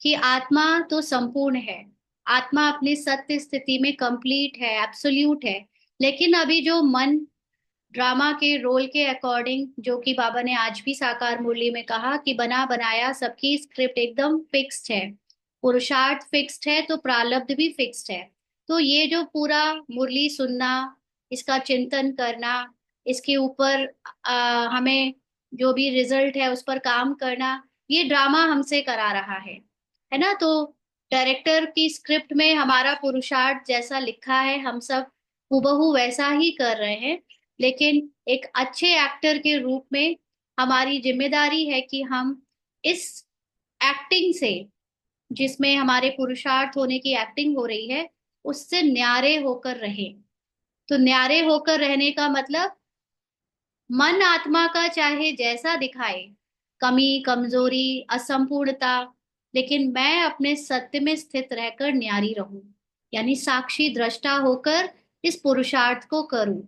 कि आत्मा तो संपूर्ण है, आत्मा अपनी सत्य स्थिति में कंप्लीट है, एब्सोल्यूट है। लेकिन अभी जो मन ड्रामा के रोल के अकॉर्डिंग, जो कि बाबा ने आज भी साकार मुरली में कहा कि बना बनाया सबकी स्क्रिप्ट एकदम फिक्स्ड है, पुरुषार्थ फिक्स्ड है तो प्रारब्ध भी फिक्स्ड है। तो ये जो पूरा मुरली सुनना, इसका चिंतन करना, इसके ऊपर हमें जो भी रिजल्ट है उस पर काम करना, ये ड्रामा हमसे करा रहा है ना। तो डायरेक्टर की स्क्रिप्ट में हमारा पुरुषार्थ जैसा लिखा है हम सब हूबहू वैसा ही कर रहे हैं। लेकिन एक अच्छे एक्टर के रूप में हमारी जिम्मेदारी है कि हम इस एक्टिंग से, जिसमें हमारे पुरुषार्थ होने की एक्टिंग हो रही है, उससे न्यारे होकर रहे। तो न्यारे होकर रहने का मतलब मन आत्मा का चाहे जैसा दिखाए, कमी कमजोरी असंपूर्णता, लेकिन मैं अपने सत्य में स्थित रहकर न्यारी रहूं, यानी साक्षी दृष्टा होकर इस पुरुषार्थ को करूं।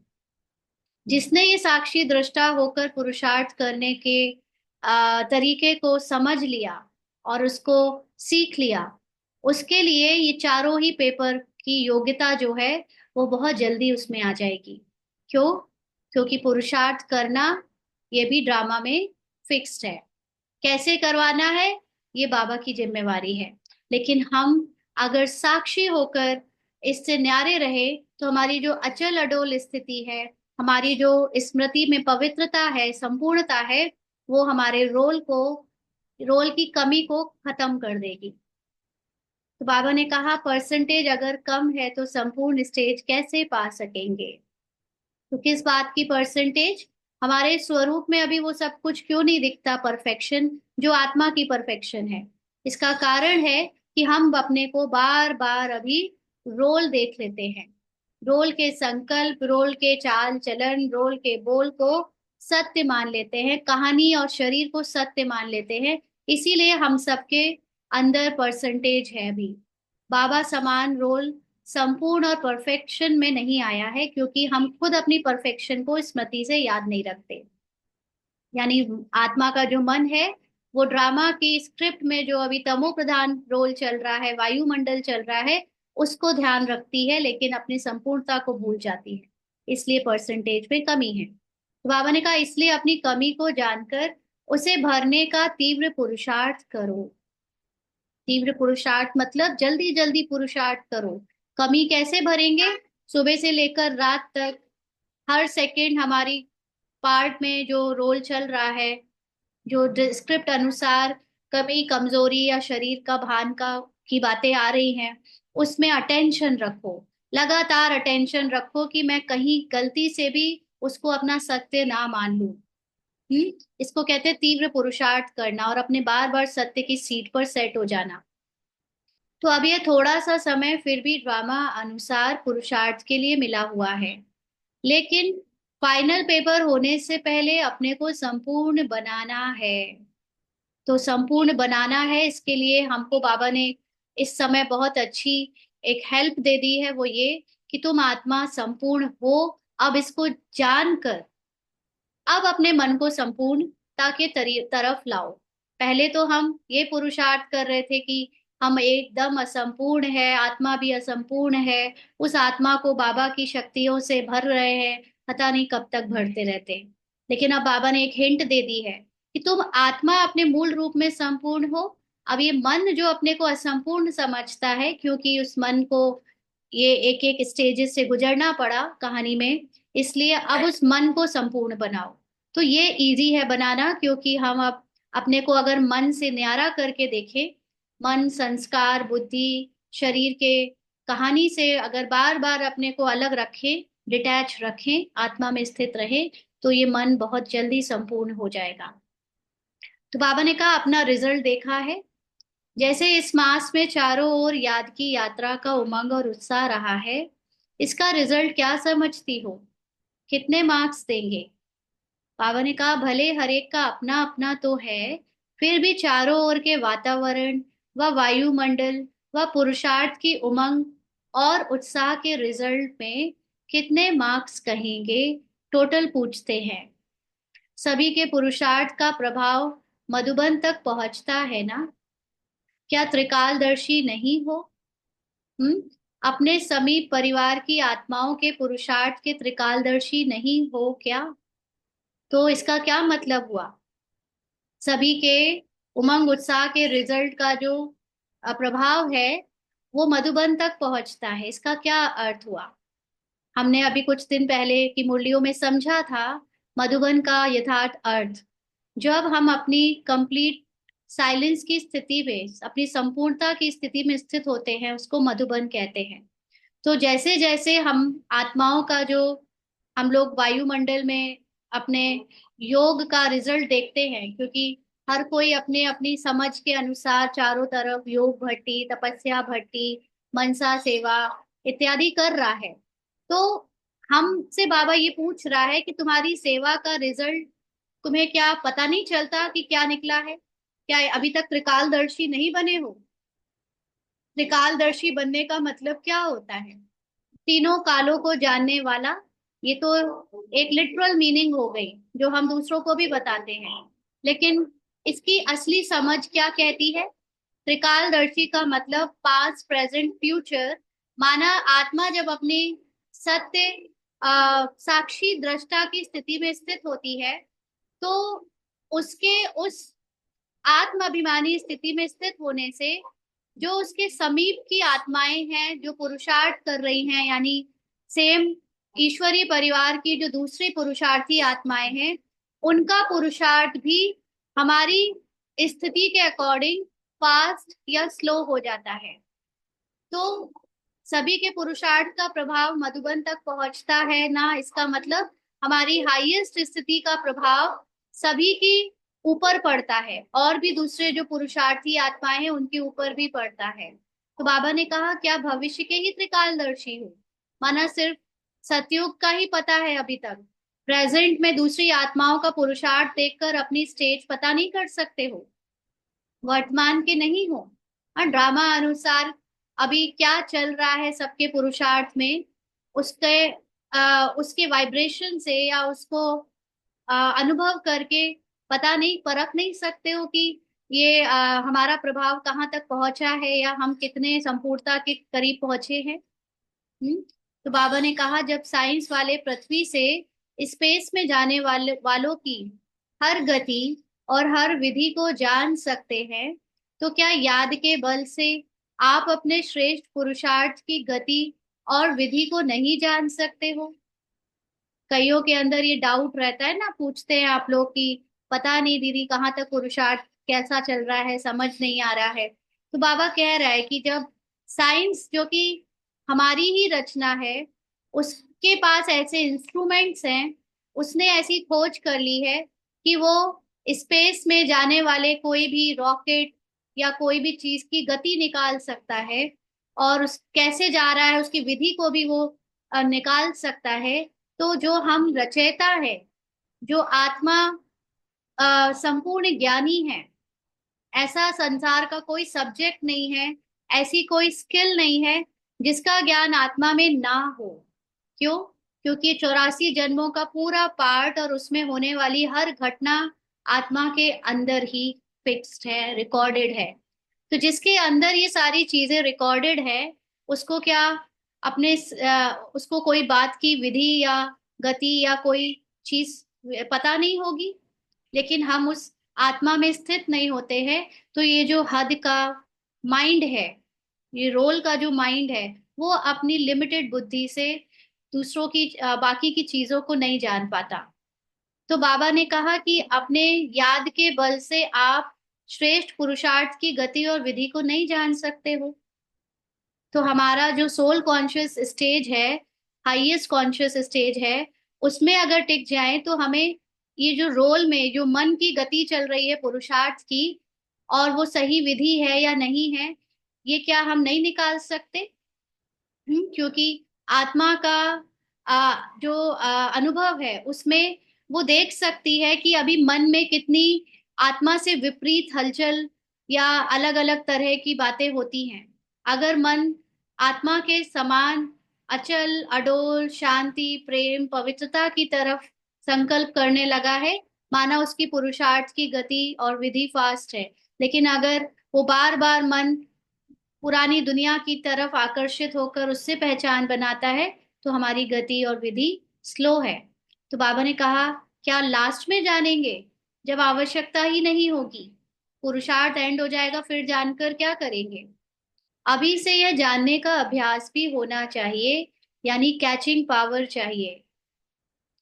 जिसने ये साक्षी दृष्टा होकर पुरुषार्थ करने के तरीके को समझ लिया और उसको सीख लिया, उसके लिए ये चारों ही पेपर की योग्यता जो है वो बहुत जल्दी उसमें आ जाएगी। क्यों? क्योंकि पुरुषार्थ करना ये भी ड्रामा में फिक्स्ड है। कैसे करवाना है ये बाबा की जिम्मेवारी है। लेकिन हम अगर साक्षी होकर इससे न्यारे रहे तो हमारी जो अचल अडोल स्थिति है, हमारी जो स्मृति में पवित्रता है, संपूर्णता है, वो हमारे रोल की कमी को खत्म कर देगी। तो बाबा ने कहा परसेंटेज अगर कम है तो संपूर्ण स्टेज कैसे पा सकेंगे। तो किस बात की परसेंटेज? हमारे स्वरूप में अभी वो सब कुछ क्यों नहीं दिखता परफेक्शन, जो आत्मा की परफेक्शन है। इसका कारण है कि हम अपने को बार बार अभी रोल देख लेते हैं, रोल के संकल्प, रोल के चाल चलन, रोल के बोल को सत्य मान लेते हैं, कहानी और शरीर को सत्य मान लेते हैं। इसीलिए हम सबके अंदर परसेंटेज है अभी। बाबा समान रोल संपूर्ण और परफेक्शन में नहीं आया है, क्योंकि हम खुद अपनी परफेक्शन को स्मृति से याद नहीं रखते। यानी आत्मा का जो मन है वो ड्रामा की स्क्रिप्ट में जो अभी तमो प्रधान रोल चल रहा है, वायुमंडल चल रहा है, उसको ध्यान रखती है लेकिन अपनी संपूर्णता को भूल जाती है। इसलिए परसेंटेज में कमी है। तो बाबा ने कहा इसलिए अपनी कमी को जानकर उसे भरने का तीव्र पुरुषार्थ करो। तीव्र पुरुषार्थ मतलब जल्दी जल्दी पुरुषार्थ करो। कमी कैसे भरेंगे? सुबह से लेकर रात तक हर सेकंड हमारी पार्ट में जो रोल चल रहा है, जो स्क्रिप्ट अनुसार कमी कमजोरी या शरीर का भान का की बातें आ रही हैं, उसमें अटेंशन रखो। लगातार अटेंशन रखो कि मैं कहीं गलती से भी उसको अपना सत्य ना मान लूं। इसको कहते हैं तीव्र पुरुषार्थ करना और अपने बार बार सत्य की सीट पर सेट हो जाना। तो अब ये थोड़ा सा समय फिर भी ड्रामा अनुसार पुरुषार्थ के लिए मिला हुआ है, लेकिन फाइनल पेपर होने से पहले अपने को संपूर्ण बनाना है। तो संपूर्ण बनाना है, इसके लिए हमको बाबा ने इस समय बहुत अच्छी एक हेल्प दे दी है, वो ये कि तुम आत्मा संपूर्ण हो। अब इसको जानकर अब अपने मन को संपूर्णता के तरफ लाओ। पहले तो हम ये पुरुषार्थ कर रहे थे कि हम एकदम असंपूर्ण है, आत्मा भी असंपूर्ण है, उस आत्मा को बाबा की शक्तियों से भर रहे हैं, पता नहीं कब तक भरते रहते हैं। लेकिन अब बाबा ने एक हिंट दे दी है कि तुम आत्मा अपने मूल रूप में संपूर्ण हो। अब ये मन जो अपने को असंपूर्ण समझता है, क्योंकि उस मन को ये एक एक स्टेजेस से गुजरना पड़ा कहानी में, इसलिए अब उस मन को संपूर्ण बनाओ। तो ये इजी है बनाना, क्योंकि हम अब अपने को अगर मन से न्यारा करके देखें, मन संस्कार बुद्धि शरीर के कहानी से अगर बार बार अपने को अलग रखें, डिटैच रखें, आत्मा में स्थित रहे, तो ये मन बहुत जल्दी संपूर्ण हो जाएगा। तो बाबा ने कहा अपना रिजल्ट देखा है। जैसे इस मास में चारों ओर याद की यात्रा का उमंग और उत्साह रहा है, इसका रिजल्ट क्या समझती हो, कितने मार्क्स देंगे? बाबा ने कहा भले हर एक का अपना अपना तो है, फिर भी चारों ओर के वातावरण व वायुमंडल व पुरुषार्थ की उमंग और उत्साह के रिजल्ट में कितने मार्क्स कहेंगे, टोटल पूछते हैं। सभी के पुरुषार्थ का प्रभाव मधुबन तक पहुंचता है ना? क्या त्रिकालदर्शी नहीं हो? हम्म? अपने समीप परिवार की आत्माओं के पुरुषार्थ के त्रिकालदर्शी नहीं हो क्या? तो इसका क्या मतलब हुआ? सभी के उमंग उत्साह के रिजल्ट का जो प्रभाव है वो मधुबन तक पहुंचता है, इसका क्या अर्थ हुआ? हमने अभी कुछ दिन पहले की मुरलियों में समझा था मधुबन का यथार्थ अर्थ। जब हम अपनी कंप्लीट साइलेंस की स्थिति में, अपनी संपूर्णता की स्थिति में स्थित होते हैं, उसको मधुबन कहते हैं। तो जैसे जैसे हम आत्माओं का जो, हम लोग वायुमंडल में अपने योग का रिजल्ट देखते हैं, क्योंकि हर कोई अपने अपनी समझ के अनुसार चारों तरफ योग भट्टी, तपस्या भट्टी, मनसा सेवा इत्यादि कर रहा है। तो हमसे बाबा ये पूछ रहा है कि तुम्हारी सेवा का रिजल्ट तुम्हें क्या पता नहीं चलता कि क्या निकला है? क्या अभी तक त्रिकालदर्शी नहीं बने हो? त्रिकालदर्शी बनने का मतलब क्या होता है? तीनों कालों को जानने वाला। ये तो एक लिटरल मीनिंग हो गई जो हम दूसरों को भी बताते हैं, लेकिन इसकी असली समझ क्या कहती है? त्रिकालदर्शी का मतलब पास्ट, प्रेजेंट, फ्यूचर। माना आत्मा जब अपनी सत्य साक्षी दृष्टा की स्थिति में स्थित होती है, तो उसके उस आत्म अभिमानी स्थिति में स्थित होने से जो उसके समीप की आत्माएं हैं जो पुरुषार्थ कर रही हैं, यानी सेम ईश्वरीय परिवार की जो दूसरी पुरुषार्थी आत्माएं हैं, उनका पुरुषार्थ भी हमारी स्थिति के अकॉर्डिंग फास्ट या स्लो हो जाता है। तो सभी के पुरुषार्थ का प्रभाव मधुबन तक पहुंचता है ना, इसका मतलब हमारी हाईएस्ट स्थिति का प्रभाव सभी की ऊपर पड़ता है, और भी दूसरे जो पुरुषार्थी आत्माएं हैं उनके ऊपर भी पड़ता है। तो बाबा ने कहा क्या भविष्य के ही त्रिकालदर्शी हो? माना सिर्फ सतयुग का ही पता है अभी तक, प्रेजेंट में दूसरी आत्माओं का पुरुषार्थ देखकर अपनी स्टेज पता नहीं कर सकते हो? वर्तमान के नहीं हो? और ड्रामा अनुसार अभी क्या चल रहा है सबके पुरुषार्थ में, उसके उसके वाइब्रेशन से या उसको अनुभव करके पता नहीं, परख नहीं सकते हो कि ये हमारा प्रभाव कहाँ तक पहुंचा है या हम कितने संपूर्णता के करीब पहुंचे हैं। तो बाबा ने कहा जब साइंस वाले पृथ्वी से स्पेस में जाने वालों की हर गति और हर विधि को जान सकते हैं, तो क्या याद के बल से आप अपने श्रेष्ठ पुरुषार्थ की गति और विधि को नहीं जान सकते हो? कईयों के अंदर ये डाउट रहता है ना, पूछते हैं आप लोग कि पता नहीं दीदी कहाँ तक पुरुषार्थ कैसा चल रहा है, समझ नहीं आ रहा है। तो बाबा कह रहा है कि जब साइंस जो कि हमारी ही रचना है, उसके पास ऐसे इंस्ट्रूमेंट्स हैं, उसने ऐसी खोज कर ली है कि वो स्पेस में जाने वाले कोई भी रॉकेट या कोई भी चीज की गति निकाल सकता है, और उस कैसे जा रहा है उसकी विधि को भी वो निकाल सकता है। तो जो हम रचयिता है, जो आत्मा संपूर्ण ज्ञानी है, ऐसा संसार का कोई सब्जेक्ट नहीं है, ऐसी कोई स्किल नहीं है जिसका ज्ञान आत्मा में ना हो। क्यों? क्योंकि 84 जन्मों का पूरा पार्ट और उसमें होने वाली हर घटना आत्मा के अंदर ही फिक्स्ड है, रिकॉर्डेड है। तो जिसके अंदर ये सारी चीजें रिकॉर्डेड है, उसको क्या अपने उसको कोई बात की विधि या गति या कोई चीज पता नहीं होगी? लेकिन हम उस आत्मा में स्थित नहीं होते हैं, तो ये जो हद का माइंड है, ये रोल का जो माइंड है, वो अपनी लिमिटेड बुद्धि से दूसरों की बाकी की चीजों को नहीं जान पाता। तो बाबा ने कहा कि अपने याद के बल से आप श्रेष्ठ पुरुषार्थ की गति और विधि को नहीं जान सकते हो। तो हमारा जो सोल कॉन्शियस स्टेज है, हाईएस्ट कॉन्शियस स्टेज है, उसमें अगर टिक जाए तो हमें ये जो रोल में जो मन की गति चल रही है पुरुषार्थ की, और वो सही विधि है या नहीं है, ये क्या हम नहीं निकाल सकते? क्योंकि आत्मा का जो अनुभव है उसमें वो देख सकती है कि अभी मन में कितनी आत्मा से विपरीत हलचल या अलग अलग तरह की बातें होती हैं। अगर मन आत्मा के समान अचल अडोल शांति प्रेम पवित्रता की तरफ संकल्प करने लगा है, माना उसकी पुरुषार्थ की गति और विधि फास्ट है। लेकिन अगर वो बार बार मन पुरानी दुनिया की तरफ आकर्षित होकर उससे पहचान बनाता है, तो हमारी गति और विधि स्लो है। तो बाबा ने कहा, क्या लास्ट में जानेंगे जब आवश्यकता ही नहीं होगी? पुरुषार्थ एंड हो जाएगा, फिर जानकर क्या करेंगे? अभी से यह जानने का अभ्यास भी होना चाहिए, यानी कैचिंग पावर चाहिए,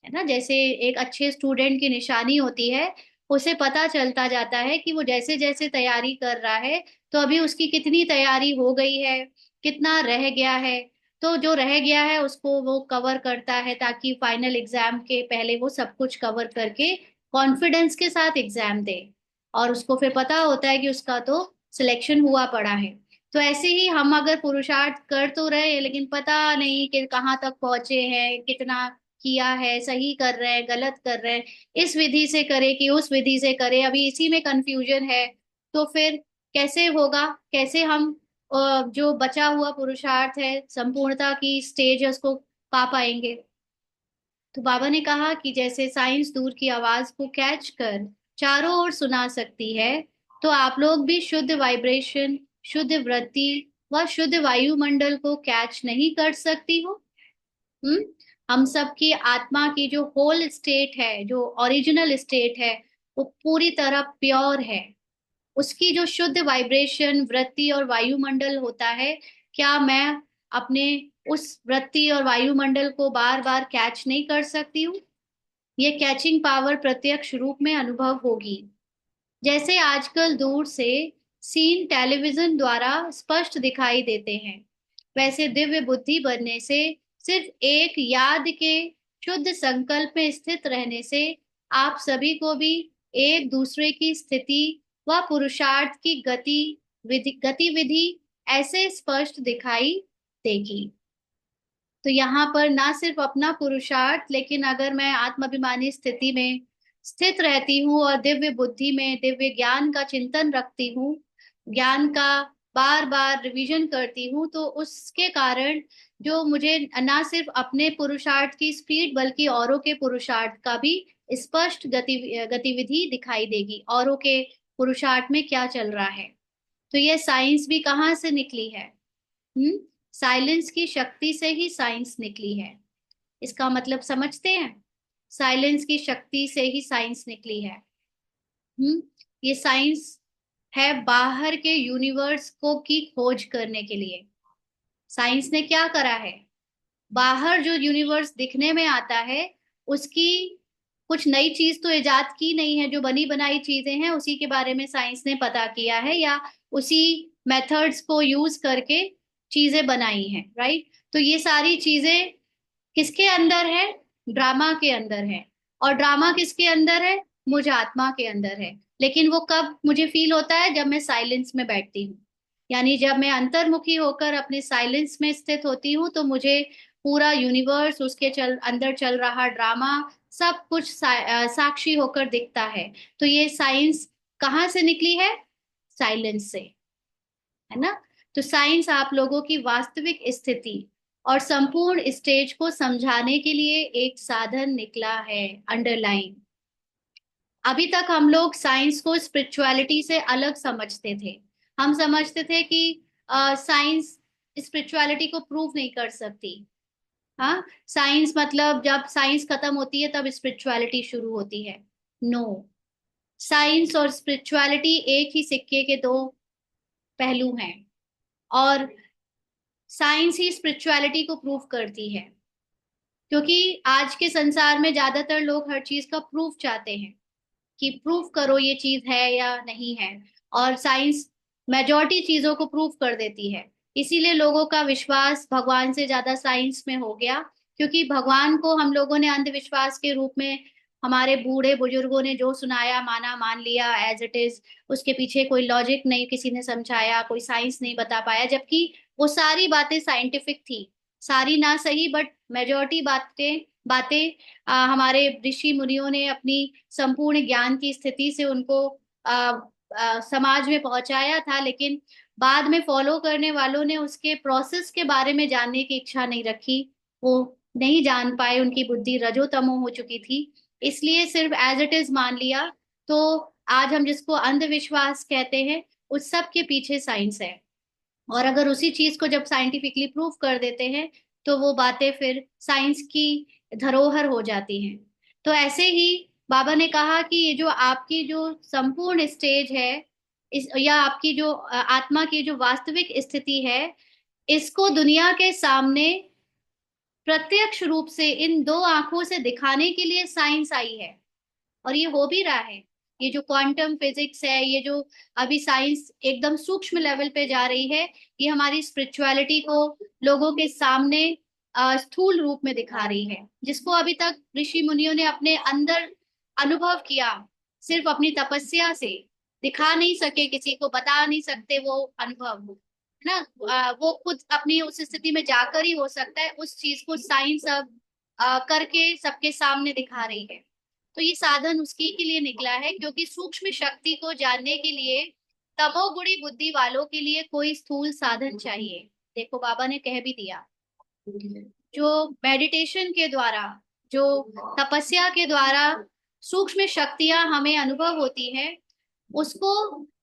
है ना। जैसे एक अच्छे स्टूडेंट की निशानी होती है, उसे पता चलता जाता है कि वो जैसे जैसे तैयारी कर रहा है, तो अभी उसकी कितनी तैयारी हो गई है, कितना रह गया है। तो जो रह गया है उसको वो कवर करता है, ताकि फाइनल एग्जाम के पहले वो सब कुछ कवर करके कॉन्फिडेंस के साथ एग्जाम दे। और उसको फिर पता होता है कि उसका तो सिलेक्शन हुआ पड़ा है। तो ऐसे ही हम अगर पुरुषार्थ कर तो रहे, लेकिन पता नहीं कि कहाँ तक पहुंचे हैं, कितना किया है, सही कर रहे हैं गलत कर रहे हैं, इस विधि से करे कि उस विधि से करे, अभी इसी में कंफ्यूजन है। तो फिर कैसे होगा? कैसे हम जो बचा हुआ पुरुषार्थ है, संपूर्णता की स्टेज है, उसको पा पाएंगे? तो बाबा ने कहा कि जैसे साइंस दूर की आवाज को कैच कर चारों ओर सुना सकती है, तो आप लोग भी शुद्ध वाइब्रेशन, शुद्ध वृत्ति व शुद्ध वायुमंडल को कैच नहीं कर सकती हो? हम्म। हम सब की आत्मा की जो होल स्टेट है, जो ओरिजिनल स्टेट है, वो पूरी तरह प्योर है। उसकी जो शुद्ध वाइब्रेशन वृत्ति और वायुमंडल होता है, क्या मैं अपने उस वृत्ति और वायुमंडल को बार बार कैच नहीं कर सकती हूँ? ये कैचिंग पावर प्रत्यक्ष रूप में अनुभव होगी। जैसे आजकल दूर से सीन टेलीविजन द्वारा स्पष्ट दिखाई देते हैं, वैसे दिव्य बुद्धि बनने से, सिर्फ एक याद के शुद्ध संकल्प में स्थित रहने से, आप सभी को भी एक दूसरे की स्थिति व पुरुषार्थ की गतिविधि ऐसे स्पष्ट दिखाई देगी। तो यहाँ पर ना सिर्फ अपना पुरुषार्थ, लेकिन अगर मैं आत्माभिमानी स्थिति में स्थित रहती हूँ और दिव्य बुद्धि में दिव्य ज्ञान का चिंतन रखती हूँ, ज्ञान का बार बार रिवीजन करती हूँ, तो उसके कारण जो मुझे ना सिर्फ अपने पुरुषार्थ की स्पीड बल्कि औरों के पुरुषार्थ का भी स्पष्ट गतिविधि दिखाई देगी, औरों के पुरुषार्थ में क्या चल रहा है। तो यह साइंस भी कहाँ से निकली है? हम्म। साइलेंस की शक्ति से ही साइंस निकली है। इसका मतलब समझते हैं? साइलेंस की शक्ति से ही साइंस निकली है। हम्म। ये साइंस है बाहर के यूनिवर्स को की खोज करने के लिए। साइंस ने क्या करा है? बाहर जो यूनिवर्स दिखने में आता है, उसकी कुछ नई चीज तो इजाद की नहीं है। जो बनी बनाई चीजें हैं उसी के बारे में साइंस ने पता किया है, या उसी मेथड्स को यूज करके चीजें बनाई हैं, राइट। तो ये सारी चीजें किसके अंदर है? ड्रामा के अंदर है। और ड्रामा किसके अंदर है? मुझ आत्मा के अंदर है। लेकिन वो कब मुझे फील होता है? जब मैं साइलेंस में बैठती हूँ, यानी जब मैं अंतर्मुखी होकर अपने साइलेंस में स्थित होती हूँ, तो मुझे पूरा यूनिवर्स, उसके अंदर चल रहा ड्रामा, सब कुछ साक्षी होकर दिखता है। तो ये साइंस कहाँ से निकली है? साइलेंस से, है ना। तो साइंस आप लोगों की वास्तविक स्थिति और संपूर्ण स्टेज को समझाने के लिए एक साधन निकला है, अंडरलाइन। अभी तक हम लोग साइंस को स्पिरिचुअलिटी से अलग समझते थे। हम समझते थे कि साइंस स्पिरिचुअलिटी को प्रूव नहीं कर सकती। हाँ, साइंस मतलब जब साइंस खत्म होती है तब स्पिरिचुअलिटी शुरू होती है। नो, साइंस और स्पिरिचुअलिटी एक ही सिक्के के दो पहलू हैं। और साइंस ही स्पिरिचुअलिटी को प्रूव करती है, क्योंकि आज के संसार में ज्यादातर लोग हर चीज का प्रूफ चाहते हैं कि प्रूफ करो ये चीज है या नहीं है। और साइंस मेजॉरिटी चीजों को प्रूफ कर देती है। इसीलिए लोगों का विश्वास भगवान से ज्यादा साइंस में हो गया, क्योंकि भगवान को हम लोगों ने अंधविश्वास के रूप में, हमारे बूढ़े बुजुर्गों ने जो सुनाया माना, मान लिया एज इट इज। उसके पीछे कोई लॉजिक नहीं किसी ने समझाया, कोई साइंस नहीं बता पाया, जबकि वो सारी बातें साइंटिफिक थी। सारी ना सही बट मेजोरिटी बातें बातें हमारे ऋषि मुनियों ने अपनी संपूर्ण ज्ञान की स्थिति से उनको समाज में पहुंचाया था, लेकिन बाद में फॉलो करने वालों ने उसके प्रोसेस के बारे में जानने की इच्छा नहीं रखी। वो नहीं जान पाए, उनकी बुद्धि रजोतमो हो चुकी थी, इसलिए सिर्फ एज इट इज मान लिया। तो आज हम जिसको अंधविश्वास कहते हैं, उस सब के पीछे साइंस है। और अगर उसी चीज को जब साइंटिफिकली प्रूव कर देते हैं, तो वो बातें फिर साइंस की धरोहर हो जाती हैं। तो ऐसे ही बाबा ने कहा कि ये जो आपकी जो संपूर्ण स्टेज है, इस या आपकी जो आत्मा की जो वास्तविक स्थिति है, इसको दुनिया के सामने प्रत्यक्ष रूप से इन दो आंखों से दिखाने के लिए साइंस आई है। और ये हो भी रहा है। ये जो क्वांटम फिजिक्स है, ये जो अभी साइंस एकदम सूक्ष्म लेवल पे जा रही है, ये हमारी स्पिरिचुअलिटी को लोगों के सामने स्थूल रूप में दिखा रही है, जिसको अभी तक ऋषि मुनियों ने अपने अंदर अनुभव किया, सिर्फ अपनी तपस्या से दिखा नहीं सके, किसी को बता नहीं सकते वो अनुभव, है ना। वो खुद अपनी उस स्थिति में जाकर ही हो सकता है। उस चीज को साइंस अब करके सबके सामने दिखा रही है। तो ये साधन उसके के लिए निकला है, क्योंकि सूक्ष्म शक्ति को जानने के लिए तमोगुणी बुद्धि वालों के लिए कोई स्थूल साधन चाहिए। देखो बाबा ने कह भी दिया, जो मेडिटेशन के द्वारा, जो तपस्या के द्वारा सूक्ष्म शक्तियां हमें अनुभव होती है, उसको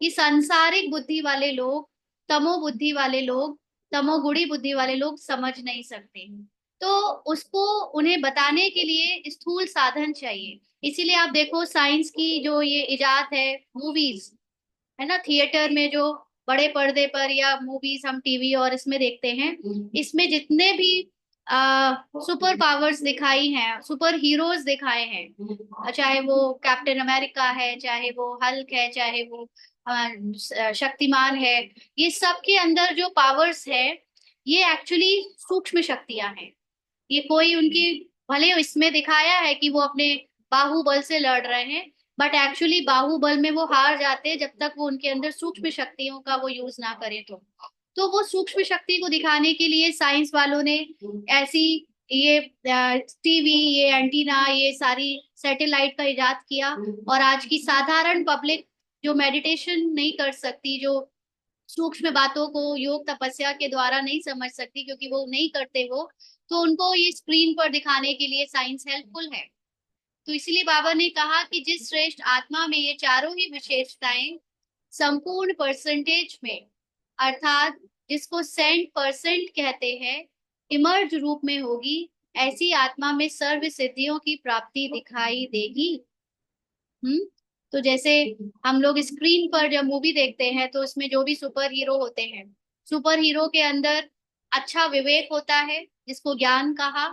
ये सांसारिक बुद्धि वाले लोग, तमो बुद्धि वाले लोग, तमोगुणी बुद्धि वाले लोग समझ नहीं सकते हैं। तो उसको उन्हें बताने के लिए स्थूल साधन चाहिए। इसीलिए आप देखो साइंस की जो ये इजाद है, मूवीज, है ना, थिएटर में जो बड़े पर्दे पर या मूवीज हम टीवी और इसमें देखते हैं, इसमें जितने भी सुपर पावर्स दिखाई हैं, सुपर हीरोज दिखाए हैं, चाहे वो कैप्टन अमेरिका है, चाहे वो हल्क है, चाहे वो शक्तिमान है, ये सब के अंदर जो पावर्स है, ये एक्चुअली सूक्ष्म शक्तियां हैं। ये कोई उनकी, भले इसमें दिखाया है कि वो अपने बाहुबल से लड़ रहे हैं, बट एक्चुअली बाहुबल में वो हार जाते हैं जब तक वो उनके अंदर सूक्ष्म शक्तियों का वो यूज ना करें। तो वो सूक्ष्म शक्ति को दिखाने के लिए साइंस वालों ने ऐसी ये टीवी, ये एंटीना, ये सारी सैटेलाइट का इजाद किया। और आज की साधारण पब्लिक जो मेडिटेशन नहीं कर सकती, जो सूक्ष्म बातों को योग तपस्या के द्वारा नहीं समझ सकती, क्योंकि वो नहीं करते वो, तो उनको ये स्क्रीन पर दिखाने के लिए साइंस हेल्पफुल है। तो इसलिए बाबा ने कहा कि जिस श्रेष्ठ आत्मा में ये चारों ही विशेषताएं संपूर्ण परसेंटेज में, अर्थात जिसको 100% कहते हैं, इमर्ज रूप में होगी, ऐसी आत्मा में सर्व सिद्धियों की प्राप्ति दिखाई देगी। हम्म। तो जैसे हम लोग स्क्रीन पर जब मूवी देखते हैं, तो उसमें जो भी सुपर हीरो होते हैं, सुपर हीरो के अंदर अच्छा विवेक होता है, जिसको ज्ञान कहा।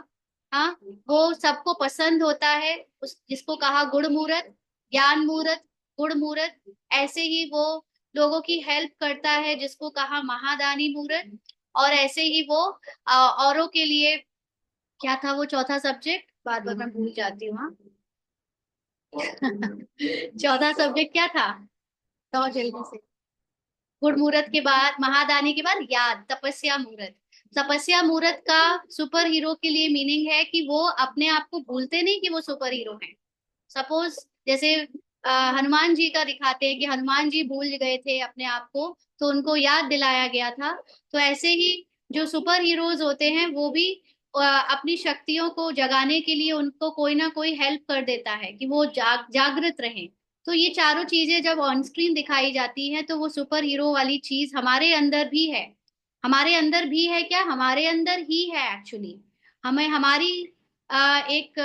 हाँ, वो सबको पसंद होता है, उस जिसको कहा गुण मूर्त, ज्ञान मूर्त, गुण मूर्त। ऐसे ही वो लोगों की हेल्प करता है, जिसको कहा महादानी मूर्त। और ऐसे ही वो औरों के लिए, क्या था वो चौथा सब्जेक्ट, बार बार मैं भूल जाती हूँ, हाँ। चौथा सब्जेक्ट क्या था, तो जल्दी से। गुड़ मुहूर्त के बाद, महादानी के बाद याद, तपस्या मुहूर्त। तपस्या मुहूर्त का सुपर हीरो के लिए मीनिंग है कि वो अपने आप को भूलते नहीं कि वो सुपर हीरो है। सपोज जैसे हनुमान जी का दिखाते हैं कि हनुमान जी भूल गए थे अपने आप को, तो उनको याद दिलाया गया था। तो ऐसे ही जो सुपर हीरोज होते हैं, वो भी अपनी शक्तियों को जगाने के लिए उनको कोई ना कोई हेल्प कर देता है कि वो जागृत रहें। तो ये चारों चीजें जब ऑन स्क्रीन दिखाई जाती हैं, तो वो सुपर हीरो वाली चीज हमारे अंदर भी है। हमारे अंदर भी है क्या, हमारे अंदर ही है एक्चुअली। हमें हमारी एक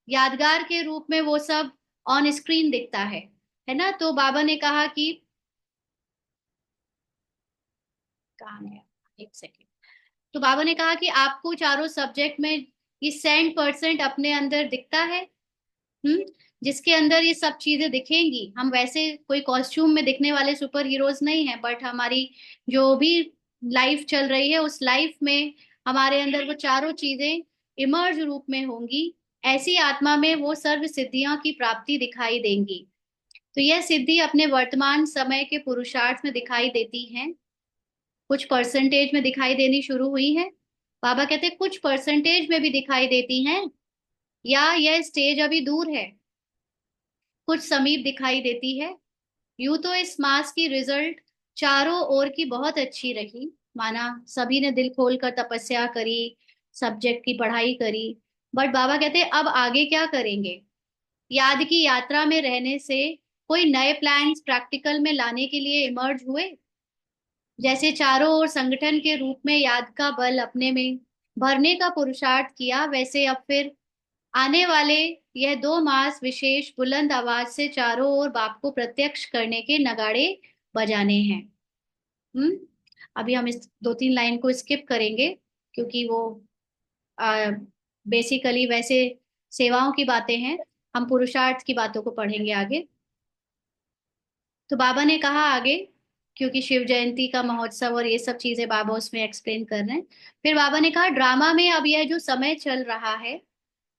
यादगार के रूप में वो सब ऑन स्क्रीन दिखता है ना। तो बाबा ने कहा कि, कहाँ है, एक सेकेंड। तो बाबा ने कहा कि आपको चारों सब्जेक्ट में ये 100% अपने अंदर दिखता है। हम्म। जिसके अंदर ये सब चीजें दिखेंगी। हम वैसे कोई कॉस्ट्यूम में दिखने वाले सुपर हीरोज नहीं है, बट हमारी जो भी लाइफ चल रही है, उस लाइफ में हमारे अंदर वो चारों चीजें इमर्ज रूप में होंगी। ऐसी आत्मा में वो सर्व सिद्धियों की प्राप्ति दिखाई देंगी। तो यह सिद्धि अपने वर्तमान समय के पुरुषार्थ में दिखाई देती है, कुछ परसेंटेज में दिखाई देनी शुरू हुई है। बाबा कहते कुछ परसेंटेज में भी दिखाई देती हैं, या यह स्टेज अभी दूर है, कुछ समीप दिखाई देती है। यूं तो इस मास की रिजल्ट चारों ओर की बहुत अच्छी रही, माना सभी ने दिल खोलकर तपस्या करी, सब्जेक्ट की पढ़ाई करी। बट बाबा कहते अब आगे क्या करेंगे? याद की यात्रा में रहने से कोई नए प्लान्स प्रैक्टिकल में लाने के लिए इमर्ज हुए? जैसे चारों ओर संगठन के रूप में याद का बल अपने में भरने का पुरुषार्थ किया, वैसे अब फिर आने वाले यह 2 मास विशेष बुलंद आवाज से चारों ओर बाप को प्रत्यक्ष करने के नगाड़े बजाने हैं। हम्म। अभी हम इस 2-3 लाइन को स्किप करेंगे, क्योंकि वो बेसिकली वैसे सेवाओं की बातें हैं। हम पुरुषार्थ की बातों को पढ़ेंगे आगे। तो बाबा ने कहा आगे, क्योंकि शिव जयंती का महोत्सव और ये सब चीजें बाबा उसमें एक्सप्लेन कर रहे हैं। फिर बाबा ने कहा ड्रामा में अब यह जो समय चल रहा है,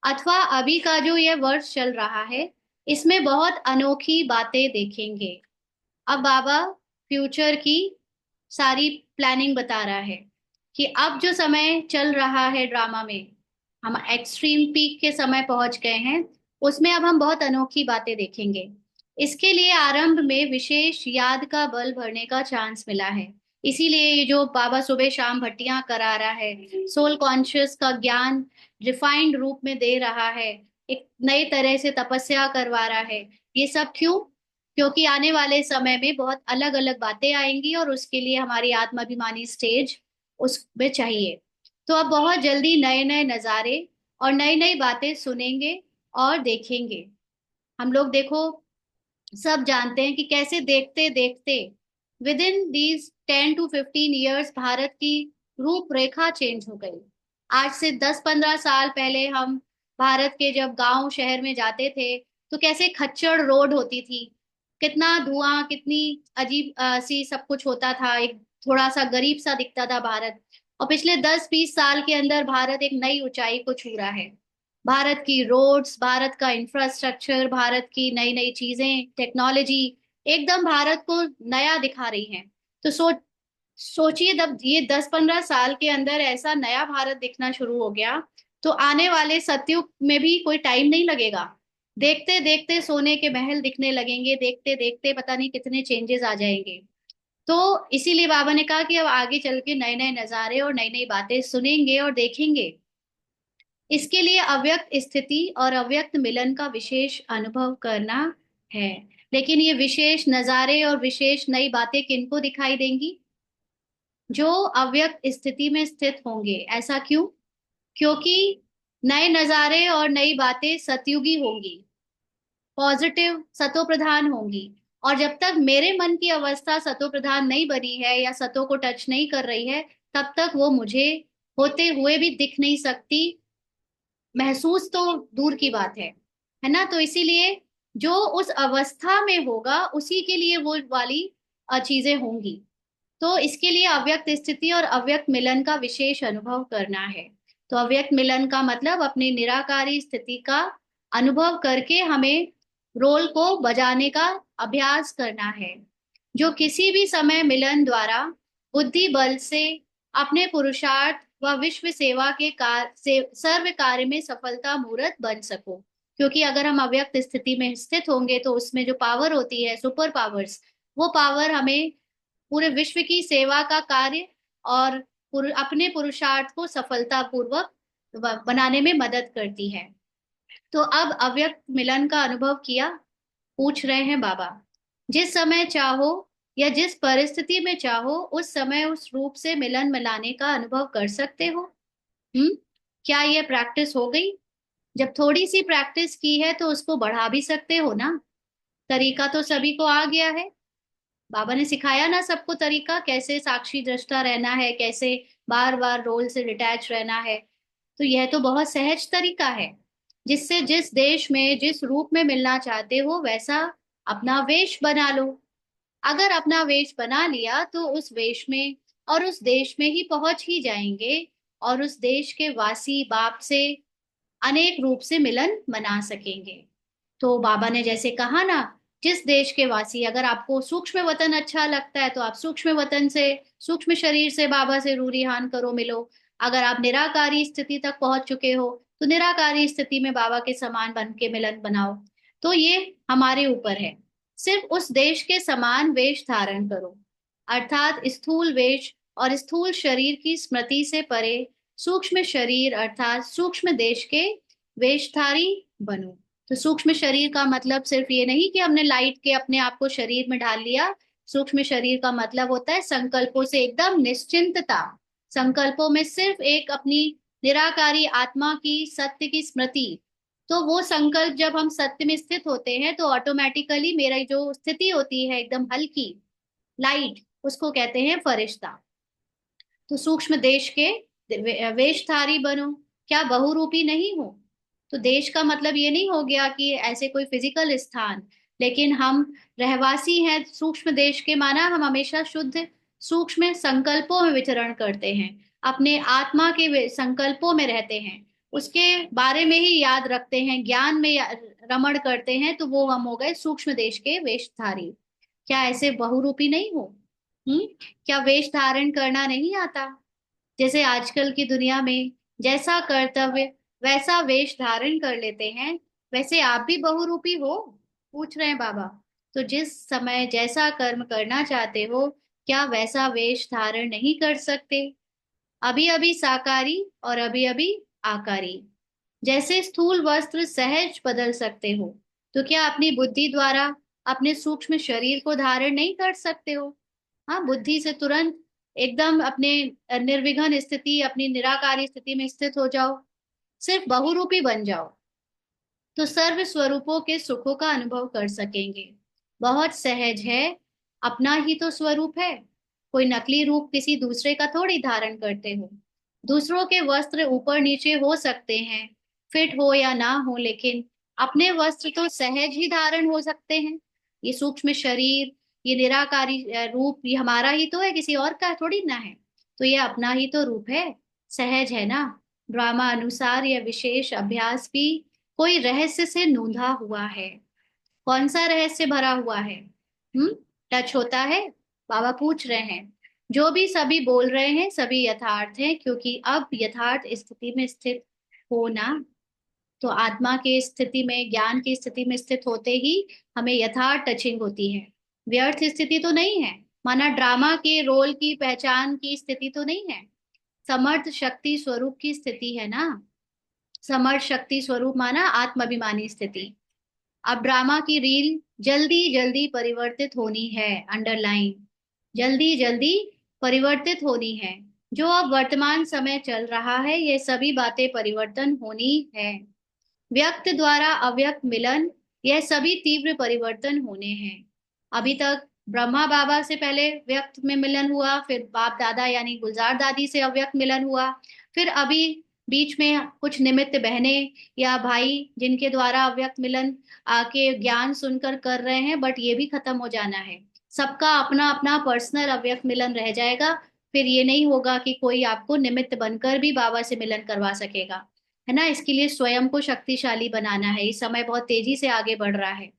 अथवा अभी का जो यह वर्ष चल रहा है, इसमें बहुत अनोखी बातें देखेंगे। अब बाबा फ्यूचर की सारी प्लानिंग बता रहा है कि अब जो समय चल रहा है ड्रामा में, हम एक्सट्रीम पीक के समय पहुंच गए हैं, उसमें अब हम बहुत अनोखी बातें देखेंगे। इसके लिए आरंभ में विशेष याद का बल भरने का चांस मिला है। इसीलिए ये जो बाबा सुबह शाम भट्टियां करा रहा है, सोल कॉन्शियस का ज्ञान रिफाइंड रूप में दे रहा है, एक नई तरह से तपस्या करवा रहा है। ये सब क्यों? क्योंकि आने वाले समय में बहुत अलग अलग बातें आएंगी, और उसके लिए हमारी आत्माभिमानी स्टेज उसमें चाहिए। तो अब बहुत जल्दी नए नए नज़ारे और नई नई बातें सुनेंगे और देखेंगे। हम लोग देखो, सब जानते हैं कि कैसे देखते देखते with in these 10 to 15 years Bharat की रूपरेखा चेंज हो गई। आज से 10-15 साल पहले हम भारत के जब गांव शहर में जाते थे, तो कैसे खच्चड़ रोड होती थी, कितना धुआं, कितनी अजीब सी सब कुछ होता था, एक थोड़ा सा गरीब सा दिखता था भारत। और पिछले 10-20 साल के अंदर भारत एक नई ऊंचाई को छू रहा है। भारत की रोड्स, भारत का इंफ्रास्ट्रक्चर, भारत की नई नई चीजें, टेक्नोलॉजी एकदम भारत को नया दिखा रही हैं। तो सोचिए, जब ये 10-15 साल के अंदर ऐसा नया भारत दिखना शुरू हो गया, तो आने वाले सतयुग में भी कोई टाइम नहीं लगेगा। देखते देखते सोने के महल दिखने लगेंगे, देखते देखते पता नहीं कितने चेंजेस आ जाएंगे। तो इसीलिए बाबा ने कहा कि अब आगे चल के नए नए नजारे और नई नई बातें सुनेंगे और देखेंगे। इसके लिए अव्यक्त स्थिति और अव्यक्त मिलन का विशेष अनुभव करना है। लेकिन ये विशेष नजारे और विशेष नई बातें किनको दिखाई देंगी? जो अव्यक्त स्थिति में स्थित होंगे। ऐसा क्यों? क्योंकि नए नजारे और नई बातें सतयुगी होंगी, पॉजिटिव सतो प्रधान होंगी। और जब तक मेरे मन की अवस्था सतो प्रधान नहीं बनी है या सतो को टच नहीं कर रही है, तब तक वो मुझे होते हुए भी दिख नहीं सकती, महसूस तो दूर की बात है ना। तो इसीलिए जो उस अवस्था में होगा उसी के लिए वो वाली चीजें होंगी। तो इसके लिए अव्यक्त स्थिति और अव्यक्त मिलन का विशेष अनुभव करना है। तो अव्यक्त मिलन का मतलब अपनी निराकारी स्थिति का अनुभव करके हमें रोल को बजाने का अभ्यास करना है, जो किसी भी समय मिलन द्वारा बुद्धि बल से अपने पुरुषार्थ व विश्व सेवा के सर्व कार्य में सफलता मूर्त बन सको। क्योंकि अगर हम अव्यक्त स्थिति में स्थित होंगे, तो उसमें जो पावर होती है, सुपर पावर्स, वो पावर हमें पूरे विश्व की सेवा का कार्य और अपने पुरुषार्थ को सफलता पूर्वक बनाने में मदद करती है। तो अब अव्यक्त मिलन का अनुभव किया? पूछ रहे हैं बाबा। जिस समय चाहो या जिस परिस्थिति में चाहो, उस समय उस रूप से मिलन मिलाने का अनुभव कर सकते हो। हम्म। क्या ये प्रैक्टिस हो गई? जब थोड़ी सी प्रैक्टिस की है तो उसको बढ़ा भी सकते हो ना। तरीका तो सभी को आ गया है। बाबा ने सिखाया ना सबको तरीका, कैसे साक्षी दृष्टा रहना है, कैसे बार बार रोल से डिटैच रहना है। तो यह तो बहुत सहज तरीका है, जिससे जिस देश में जिस रूप में मिलना चाहते हो वैसा अपना वेश बना लो। अगर अपना वेश बना लिया तो उस वेश में और उस देश में ही पहुंच ही जाएंगे, और उस देश के वासी बाप से अनेक रूप से मिलन मना सकेंगे। तो बाबा ने जैसे कहा ना, जिस देश के वासी, अगर आपको सूक्ष्म वतन अच्छा लगता है तो आप सूक्ष्म वतन से, सूक्ष्म शरीर से बाबा से रूरिहान करो, मिलो। अगर आप निराकारी स्थिति तक पहुंच चुके हो तो निराकारी स्थिति में बाबा के समान बन के मिलन बनाओ। तो ये हमारे ऊपर है। सिर्फ उस देश के समान वेश धारण करो, अर्थात स्थूल वेश और स्थूल शरीर की स्मृति से परे सूक्ष्म शरीर अर्थात सूक्ष्म देश के वेशधारी बनो। तो सूक्ष्म शरीर का मतलब सिर्फ ये नहीं कि हमने लाइट के अपने आप को शरीर में ढाल लिया। सूक्ष्म शरीर का मतलब होता है संकल्पों से एकदम निश्चिंतता, संकल्पों में सिर्फ एक अपनी निराकारी आत्मा की सत्य की स्मृति। तो वो संकल्प जब हम सत्य में स्थित होते हैं तो ऑटोमेटिकली मेरा जो स्थिति होती है एकदम हल्की लाइट, उसको कहते हैं फरिश्ता। तो सूक्ष्म देश के वेशधारी बनो, क्या बहुरूपी नहीं हो। तो देश का मतलब ये नहीं हो गया कि ऐसे कोई फिजिकल स्थान, लेकिन हम रहवासी हैं सूक्ष्म देश के, माना हम हमेशा शुद्ध सूक्ष्म संकल्पों में विचरण करते हैं, अपने आत्मा के संकल्पों में रहते हैं, उसके बारे में ही याद रखते हैं, ज्ञान में रमण करते हैं, तो वो हम हो गए सूक्ष्म देश के वेशधारी। क्या ऐसे बहुरूपी नहीं हो? हम्म। क्या वेश धारण करना नहीं आता? जैसे आजकल की दुनिया में जैसा कर्तव्य वैसा वेश धारण कर लेते हैं, वैसे आप भी बहुरूपी हो, पूछ रहे हैं बाबा। तो जिस समय जैसा कर्म करना चाहते हो, क्या वैसा वेश धारण नहीं कर सकते? अभी अभी साकारी और अभी अभी आकारी। जैसे स्थूल वस्त्र सहज बदल सकते हो, तो क्या अपनी बुद्धि द्वारा अपने सूक्ष्म शरीर को धारण नहीं कर सकते हो? हाँ, बुद्धि से तुरंत एकदम अपने निर्विघ्न स्थिति, अपनी निराकारी स्थिति में स्थित हो जाओ, सिर्फ बहुरूपी बन जाओ, तो सर्व स्वरूपों के सुखों का अनुभव कर सकेंगे। बहुत सहज है, अपना ही तो स्वरूप है। कोई नकली रूप किसी दूसरे का थोड़ी धारण करते हो। दूसरों के वस्त्र ऊपर नीचे हो सकते हैं, फिट हो या ना हो, लेकिन अपने वस्त्र तो सहज ही धारण हो सकते हैं। ये सूक्ष्म शरीर, ये निराकारी रूप, ये हमारा ही तो है, किसी और का थोड़ी ना है। तो ये अपना ही तो रूप है, सहज है ना। ड्रामा अनुसार यह विशेष अभ्यास भी कोई रहस्य से नूंधा हुआ है। कौन सा रहस्य भरा हुआ है? हम्म। टच होता है? बाबा पूछ रहे हैं। जो भी सभी बोल रहे हैं सभी यथार्थ है, क्योंकि अब यथार्थ स्थिति में स्थित हो ना, तो आत्मा के स्थिति में, ज्ञान की स्थिति में स्थित होते ही हमें यथार्थ टचिंग होती है। व्यर्थ स्थिति तो नहीं है, माना ड्रामा के रोल की पहचान की स्थिति तो नहीं है, समर्थ शक्ति स्वरूप की स्थिति है ना। समर्थ शक्ति स्वरूप माना आत्माभिमानी स्थिति। अब ड्रामा की रील जल्दी जल्दी परिवर्तित होनी है, अंडरलाइन, जल्दी जल्दी परिवर्तित होनी है। जो अब वर्तमान समय चल रहा है, ये सभी बातें परिवर्तन होनी है। व्यक्त द्वारा अव्यक्त मिलन, यह सभी तीव्र परिवर्तन होने हैं। अभी तक ब्रह्मा बाबा से पहले व्यक्त में मिलन हुआ, फिर बाप दादा यानी गुलजार दादी से अव्यक्त मिलन हुआ, फिर अभी बीच में कुछ निमित्त बहने या भाई जिनके द्वारा अव्यक्त मिलन आके ज्ञान सुनकर कर रहे हैं, बट ये भी खत्म हो जाना है। सबका अपना अपना पर्सनल अव्यक्त मिलन रह जाएगा। फिर ये नहीं होगा कि कोई आपको निमित्त बनकर भी बाबा से मिलन करवा सकेगा, है ना। इसके लिए स्वयं को शक्तिशाली बनाना है, इस समय बहुत तेजी से आगे बढ़ रहा है।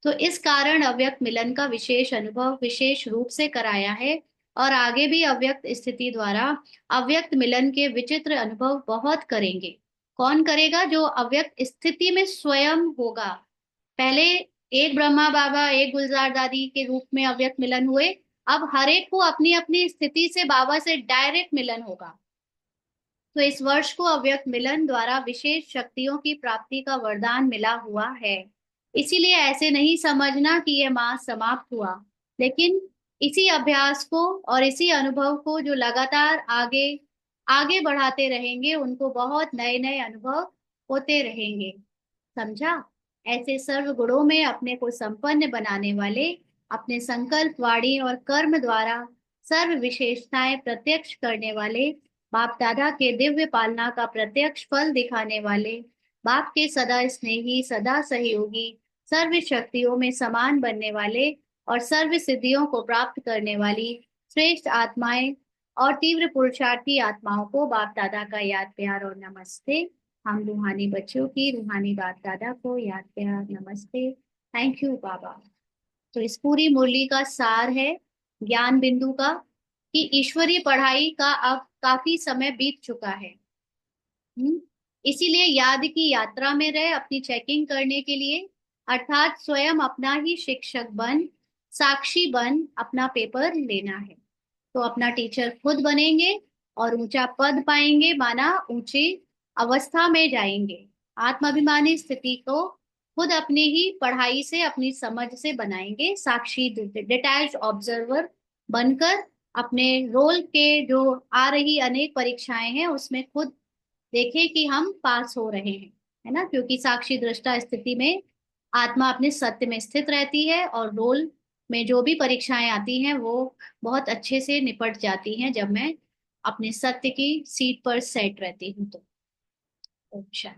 तो इस कारण अव्यक्त मिलन का विशेष अनुभव विशेष रूप से कराया है, और आगे भी अव्यक्त स्थिति द्वारा अव्यक्त मिलन के विचित्र अनुभव बहुत करेंगे। कौन करेगा? जो अव्यक्त स्थिति में स्वयं होगा। पहले एक ब्रह्मा बाबा एक गुलजार दादी के रूप में अव्यक्त मिलन हुए, अब हर एक को अपनी अपनी स्थिति से बाबा से डायरेक्ट मिलन होगा। तो इस वर्ष को अव्यक्त मिलन द्वारा विशेष शक्तियों की प्राप्ति का वरदान मिला हुआ है। इसीलिए ऐसे नहीं समझना कि यह मास समाप्त हुआ, लेकिन इसी अभ्यास को और इसी अनुभव को जो लगातार आगे आगे बढ़ाते रहेंगे, उनको बहुत नए नए अनुभव होते रहेंगे। समझा? ऐसे सर्व गुणों में अपने को संपन्न बनाने वाले, अपने संकल्प वाणी और कर्म द्वारा सर्व विशेषताएं प्रत्यक्ष करने वाले, बाप दादा के दिव्य पालना का प्रत्यक्ष फल दिखाने वाले, बाप के सदा स्नेही सदा सहयोगी, सर्व शक्तियों में समान बनने वाले और सर्व सिद्धियों को प्राप्त करने वाली श्रेष्ठ आत्माएं और तीव्र पुरुषार्थी आत्माओं को बाप दादा का याद प्यार और नमस्ते। हम रूहानी बच्चों की रूहानी बाप दादा को याद प्यार नमस्ते। थैंक यू बाबा। तो इस पूरी मुरली का सार है ज्ञान बिंदु का, कि ईश्वरीय पढ़ाई का अब काफी समय बीत चुका है। हम्म। इसीलिए याद की यात्रा में रहे अपनी चेकिंग करने के लिए, अर्थात स्वयं अपना ही शिक्षक बन, साक्षी बन अपना पेपर लेना है। तो अपना टीचर खुद बनेंगे और ऊंचा पद पाएंगे, माना ऊंची अवस्था में जाएंगे। आत्माभिमानी स्थिति को खुद अपनी ही पढ़ाई से, अपनी समझ से बनाएंगे, साक्षी डिटैच्ड ऑब्जर्वर बनकर अपने रोल के जो आ रही अनेक परीक्षाएं हैं उसमें खुद देखें कि हम पास हो रहे हैं, है ना। क्योंकि साक्षी दृष्टा स्थिति में आत्मा अपने सत्य में स्थित रहती है और रोल में जो भी परीक्षाएं आती हैं वो बहुत अच्छे से निपट जाती हैं जब मैं अपने सत्य की सीट पर सेट रहती हूँ तो। अच्छा।